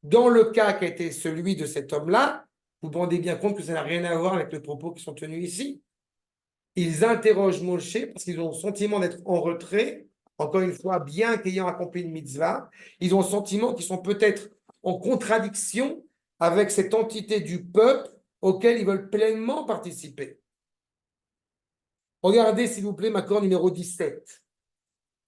Dans le cas qui a été celui de cet homme-là, vous vous rendez bien compte que ça n'a rien à voir avec les propos qui sont tenus ici. Ils interrogent Moshe parce qu'ils ont le sentiment d'être en retrait, encore une fois, bien qu'ayant accompli une mitzvah, ils ont le sentiment qu'ils sont peut-être en contradiction avec cette entité du peuple auquel ils veulent pleinement participer. Regardez, s'il vous plaît, Makor numéro 17.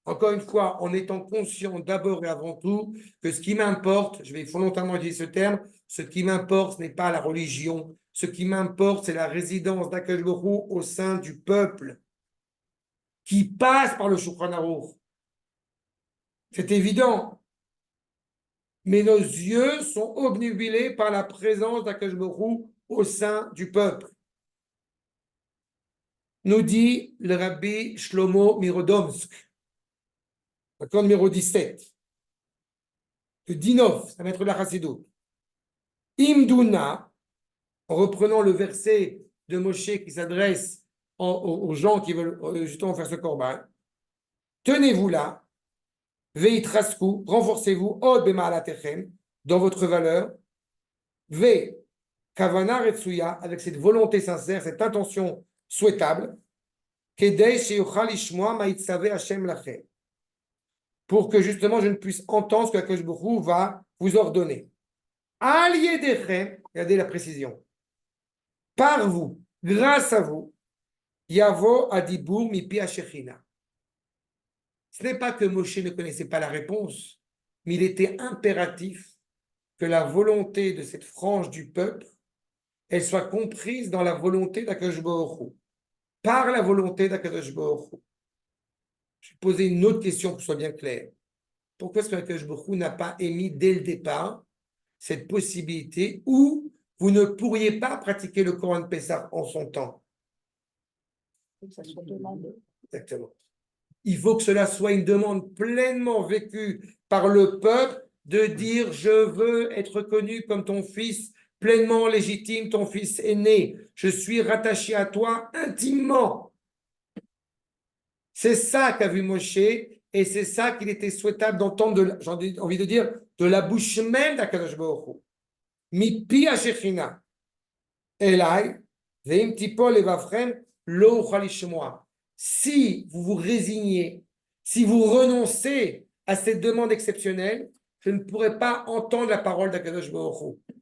Encore une fois, en étant conscient d'abord et avant tout que ce qui m'importe, je vais volontairement utiliser ce terme, ce qui m'importe, ce n'est pas la religion, ce qui m'importe, c'est la résidence d'Akadosh Baruch Hu au sein du peuple qui passe par le Shulchan Aruch. C'est évident. Mais nos yeux sont obnubilés par la présence d'Akadosh Baruch Hu au sein du peuple. Nous dit le Rabbi Shlomo Mirodomsk. D'accord, numéro 17. Le Dinov, ça va être la Chassidut. Imduna, en reprenant le verset de Moshe qui s'adresse aux gens qui veulent justement faire ce korban. Tenez-vous là, veitrasku, renforcez-vous, od bema'alatechem, dans votre valeur, ve kavana retsuya, avec cette volonté sincère, cette intention souhaitable, kedei sheyuchal ishmoa ma'itzave Hashem lachem, pour que justement je ne puisse entendre ce que Akadosh Baruch Hu va vous ordonner. Al yedechem, regardez la précision, par vous, grâce à vous, Yavo Adibur Mipi Shechina. Ce n'est pas que Moshe ne connaissait pas la réponse, mais il était impératif que la volonté de cette frange du peuple, elle soit comprise dans la volonté d'Akadosh Baruch Hu, par la volonté d'Akadosh Baruch Hu. Je vais poser une autre question pour que ce soit bien clair. Pourquoi est-ce qu'Akadosh Baruch Hu n'a pas émis dès le départ cette possibilité où vous ne pourriez pas pratiquer le Korban Pessah en son temps? Que ça soit demandé. Exactement. Il faut que cela soit une demande pleinement vécue par le peuple de dire je veux être reconnu comme ton fils pleinement légitime, ton fils aîné. Je suis rattaché à toi intimement. C'est ça qu'a vu Moshe et c'est ça qu'il était souhaitable d'entendre, j'ai envie de dire, de la bouche même d'Akadosh Baruch Hu. Mipi Ashechina. Elai, veim tipol evavchem lo uchal lishmoa. Si vous vous résignez, si vous renoncez à cette demande exceptionnelle, je ne pourrai pas entendre la parole d'Akadosh Baruch Hu.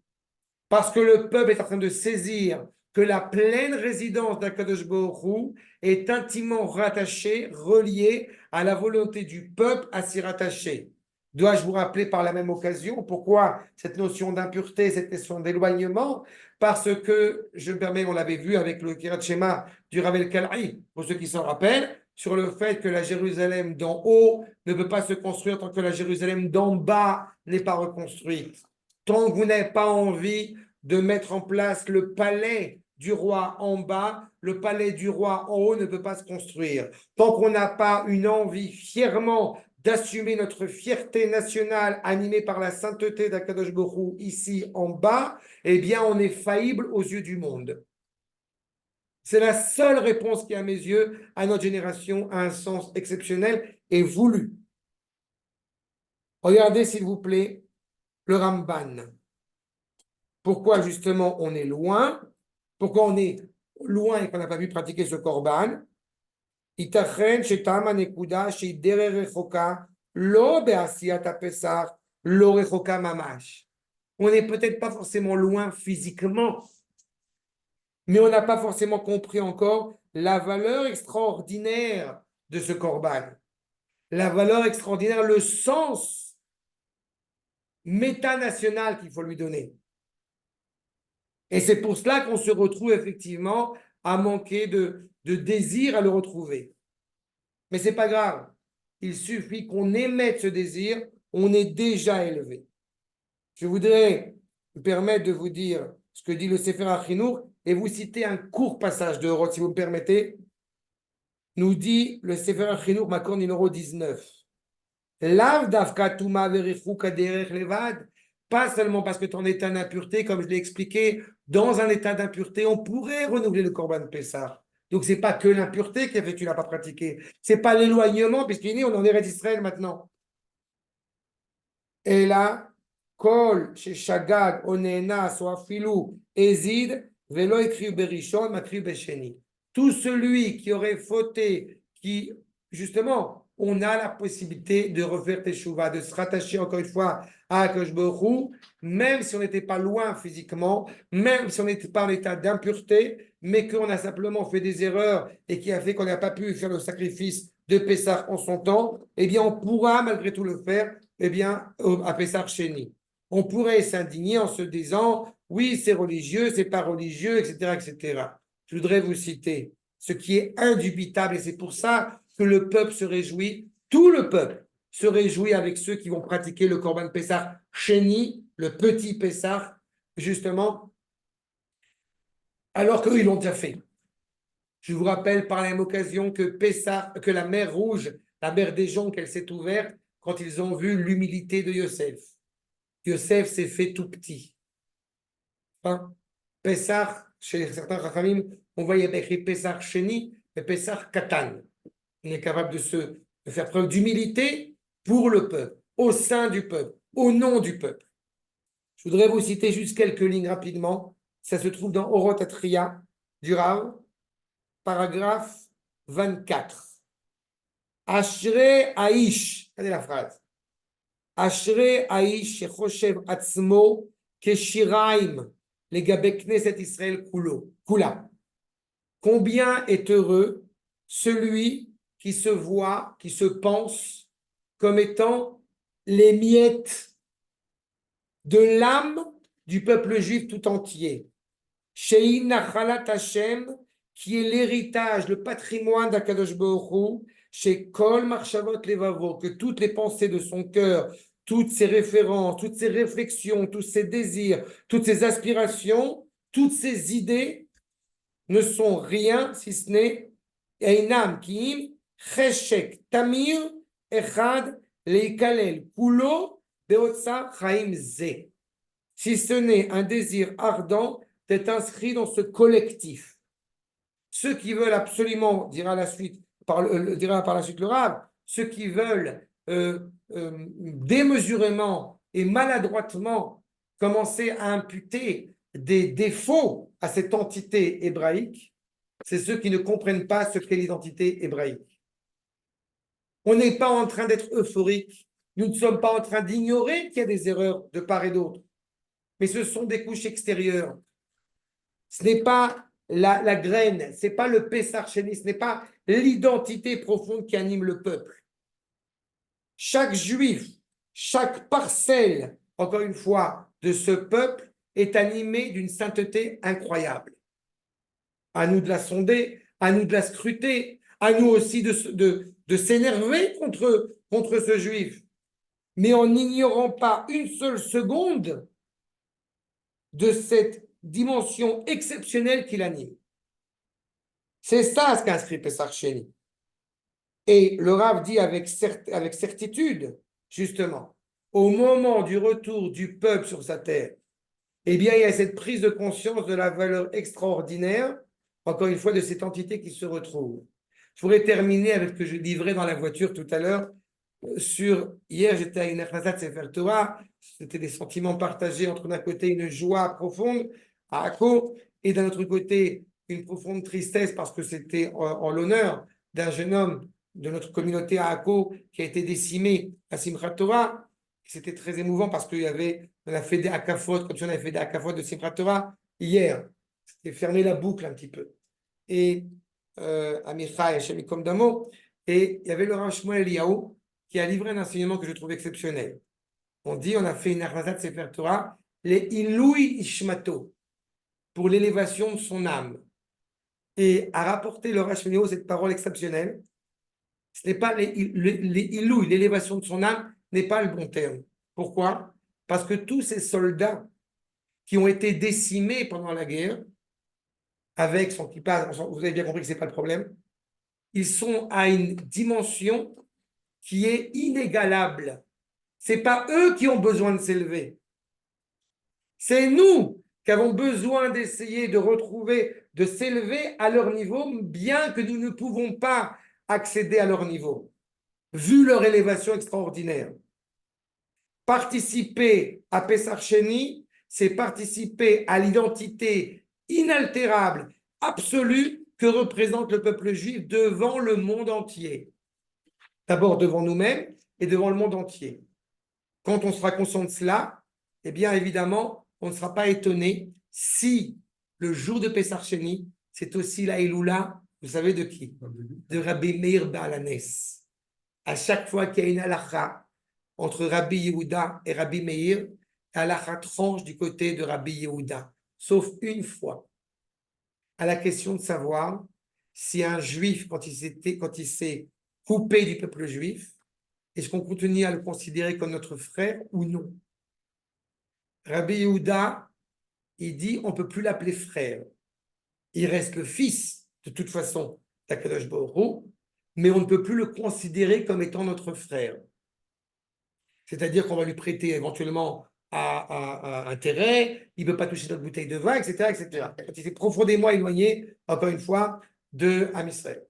Parce que le peuple est en train de saisir que la pleine résidence d'Akadosh Baruch Hu est intimement rattachée, reliée à la volonté du peuple à s'y rattacher. Dois-je vous rappeler par la même occasion pourquoi cette notion d'impureté, cette notion d'éloignement? Parce que, je me permets, on l'avait vu avec le Kirat Shema du Rav El-Kal'i, pour ceux qui s'en rappellent, sur le fait que la Jérusalem d'en haut ne peut pas se construire tant que la Jérusalem d'en bas n'est pas reconstruite. Tant que vous n'avez pas envie de mettre en place le palais du roi en bas, le palais du roi en haut ne peut pas se construire. Tant qu'on n'a pas une envie fièrement d'assumer notre fierté nationale animée par la sainteté d'Akadosh Baruch Hu ici en bas, eh bien on est faillible aux yeux du monde. C'est la seule réponse qui, à mes yeux, à notre génération, a un sens exceptionnel et voulu. Regardez, s'il vous plaît, le Ramban. Pourquoi, justement, on est loin? Pourquoi on est loin et qu'on n'a pas pu pratiquer ce korban? Itachen shetam anekuda sheidere rechoka lo be'asiyat hapesach lo rechoka mamash. On n'est peut-être pas forcément loin physiquement, mais on n'a pas forcément compris encore la valeur extraordinaire de ce korban, la valeur extraordinaire, le sens métanational qu'il faut lui donner. Et c'est pour cela qu'on se retrouve effectivement à manquer de désir à le retrouver. Mais ce n'est pas grave. Il suffit qu'on émette ce désir, on est déjà élevé. Je voudrais me permettre de vous dire ce que dit le Sefer HaChinuch et vous citer un court passage de Horot, si vous me permettez. Nous dit le Sefer HaChinuch, Makor numéro 19. Lav davka tuma verichu kaderech levad. Pas seulement parce que tu es en état d'impureté, comme je l'ai expliqué, dans un état d'impureté, on pourrait renouveler le Korban Pessah. Donc, ce n'est pas que l'impureté qui a fait que tu ne l'as pas pratiqué. Ce n'est pas l'éloignement, puisqu'il est on en est d'Israël maintenant. Et là, Kol, chez Shagag, Onena, Soafilu, Ezid, Velo écrit Berishon, Makri Besheni. Tout celui qui aurait fauté, qui, justement, on a la possibilité de refaire Teshuvah, de se rattacher encore une fois à Akadosh Baruch Hu, même si on n'était pas loin physiquement, même si on n'était pas en état d'impureté, mais qu'on a simplement fait des erreurs et qui a fait qu'on n'a pas pu faire le sacrifice de Pessah en son temps, eh bien, on pourra malgré tout le faire, eh bien, à Pessah Sheni. On pourrait s'indigner en se disant, oui, c'est religieux, c'est pas religieux, etc., etc. Je voudrais vous citer ce qui est indubitable, et c'est pour ça que le peuple se réjouit, tout le peuple se réjouit avec ceux qui vont pratiquer le Korban Pessah Sheni, le petit Pessah, justement, alors qu'eux, ils l'ont déjà fait. Je vous rappelle par la même occasion que Pessah, que la mer Rouge, la mer des joncs, qu'elle s'est ouverte quand ils ont vu l'humilité de Yosef. Yosef s'est fait tout petit. Hein? Pessah, chez certains Chachamim, on voit écrit Pessah Sheni, mais Pessah Katan. On est capable de faire preuve d'humilité pour le peuple, au sein du peuple, au nom du peuple. Je voudrais vous citer juste quelques lignes rapidement. Ça se trouve dans Orot Atria du Rav, paragraphe 24. Ashrei Aish, regardez la phrase. Ashrei Aish shechoshev atzmo keshiraim legabe Knesset Israël kula. Combien est heureux celui qui se voit, qui se pense comme étant les miettes de l'âme du peuple juif tout entier. Shei Nachalat Hashem, qui est l'héritage, le patrimoine d'Akadosh Baruch Hu, chez Kol Marshavot Levavo, que toutes les pensées de son cœur, toutes ses références, toutes ses réflexions, tous ses désirs, toutes ses aspirations, toutes ses idées ne sont rien si ce n'est Einam Kiim Cheshek Tamir Echad Leikalel Kulo Beotsa Chaim Ze. Si ce n'est un désir ardent d'être inscrit dans ce collectif. Ceux qui veulent absolument, dira par la suite le Rav, ceux qui veulent démesurément et maladroitement commencer à imputer des défauts à cette entité hébraïque, c'est ceux qui ne comprennent pas ce qu'est l'identité hébraïque. On n'est pas en train d'être euphorique, nous ne sommes pas en train d'ignorer qu'il y a des erreurs de part et d'autre, mais ce sont des couches extérieures. Ce n'est pas la graine, ce n'est pas le Pessah Sheni, ce n'est pas l'identité profonde qui anime le peuple. Chaque juif, Chaque parcelle, encore une fois, de ce peuple est animée d'une sainteté incroyable. À nous de la sonder, à nous de la scruter, à nous aussi de s'énerver contre ce juif, mais en n'ignorant pas une seule seconde de cette dimension exceptionnelle qui l'anime. C'est ça ce qu'inscrit Pessah Sheni. Et le Rav dit avec certitude, justement, au moment du retour du peuple sur sa terre, eh bien, il y a cette prise de conscience de la valeur extraordinaire, encore une fois, de cette entité qui se retrouve. Je pourrais terminer avec ce que je livrais dans la voiture tout à l'heure. Hier, j'étais à une Achnasat Sefer Torah. C'était des sentiments partagés entre d'un côté une joie profonde à Akko et d'un autre côté une profonde tristesse parce que c'était en l'honneur d'un jeune homme de notre communauté à Akko qui a été décimé à Simchat Torah. C'était très émouvant parce qu'on a fait des akafot, comme si on avait fait des akafot de Simchat Torah hier. C'était fermer la boucle un petit peu. Et Amichai, Hashem Yikom Damo, et il y avait le Rav Shmuel Eliyahu qui a livré un enseignement que je trouve exceptionnel. On a fait une Arnazat Sefer Torah, les Iloui Ishmato, pour l'élévation de son âme. Et a rapporté le Rav Shmuel Eliyahu cette parole exceptionnelle. Ce n'est pas les Iloui, l'élévation de son âme n'est pas le bon terme. Pourquoi? Parce que tous ces soldats qui ont été décimés pendant la guerre, avec son kippa, vous avez bien compris que ce n'est pas le problème, ils sont à une dimension qui est inégalable. Ce n'est pas eux qui ont besoin de s'élever. C'est nous qui avons besoin d'essayer de retrouver, de s'élever à leur niveau, bien que nous ne pouvons pas accéder à leur niveau, vu leur élévation extraordinaire. Participer à Pessah Sheni, c'est participer à l'identité inaltérable, absolue, que représente le peuple juif devant le monde entier. D'abord devant nous-mêmes et devant le monde entier. Quand on sera conscient de cela, eh bien évidemment, on ne sera pas étonné si le jour de Pessah Sheni, c'est aussi la Iloula, vous savez de qui? De Rabbi Meir Baal HaNes. À chaque fois qu'il y a une halakha entre Rabbi Yehuda et Rabbi Meir, la halakha tranche du côté de Rabbi Yehuda, sauf une fois, à la question de savoir si un juif, quand il s'est coupé du peuple juif, est-ce qu'on continue à le considérer comme notre frère ou non? Rabbi Yehuda, il dit on ne peut plus l'appeler frère. Il reste le fils, de toute façon, d'Akadosh Baruch Hu, mais on ne peut plus le considérer comme étant notre frère. C'est-à-dire qu'on va lui prêter éventuellement à intérêt, il ne peut pas toucher notre bouteille de vin, etc., etc. Il s'est profondément éloigné, encore une fois, de Am Israël.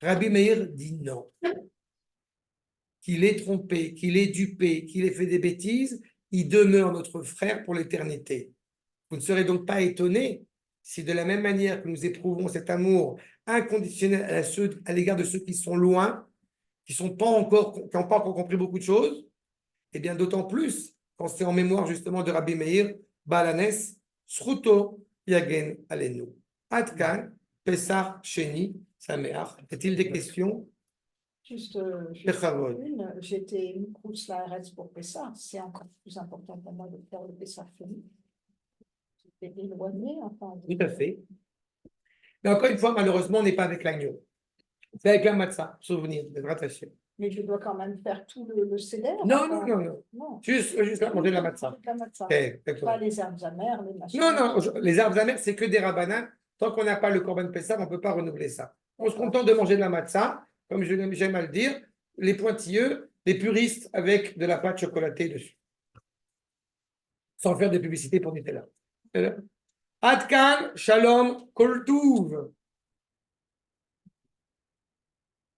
Rabbi Meir dit non. Qu'il ait trompé, qu'il ait dupé, qu'il ait fait des bêtises, il demeure notre frère pour l'éternité. Vous ne serez donc pas étonnés si de la même manière que nous éprouvons cet amour inconditionnel à l'égard de ceux qui sont loin, qui n'ont pas encore compris beaucoup de choses, et bien d'autant plus quand c'est en mémoire justement de Rabbi Meir, Baal HaNes, Sruto Yagen Alenu. Adkan, Pessah Sheni, Sameach. Y a-t-il des questions? Juste Bechavod. j'étais une course la RS pour Pessah. C'est encore plus important pour moi de faire le Pessah Sheni. J'étais éloignée, enfin. Tout à fait. Mais encore une fois, malheureusement, on n'est pas avec l'agneau. C'est avec la matzah, souvenir, de rattacher. Mais je dois quand même faire tout le seder. Non, non, non, non. Non. Juste manger de la matzah. La matzah. Okay, Pas les herbes amères, les machins. non, non, les herbes amères, c'est que des rabanans. Tant qu'on n'a pas le korban Pessah, on ne peut pas renouveler ça. On se contente de manger de la matzah, comme j'aime à le dire, les pointilleux, les puristes avec de la pâte chocolatée dessus. Sans faire de publicité pour Nutella. Adkan, shalom, kol tuv.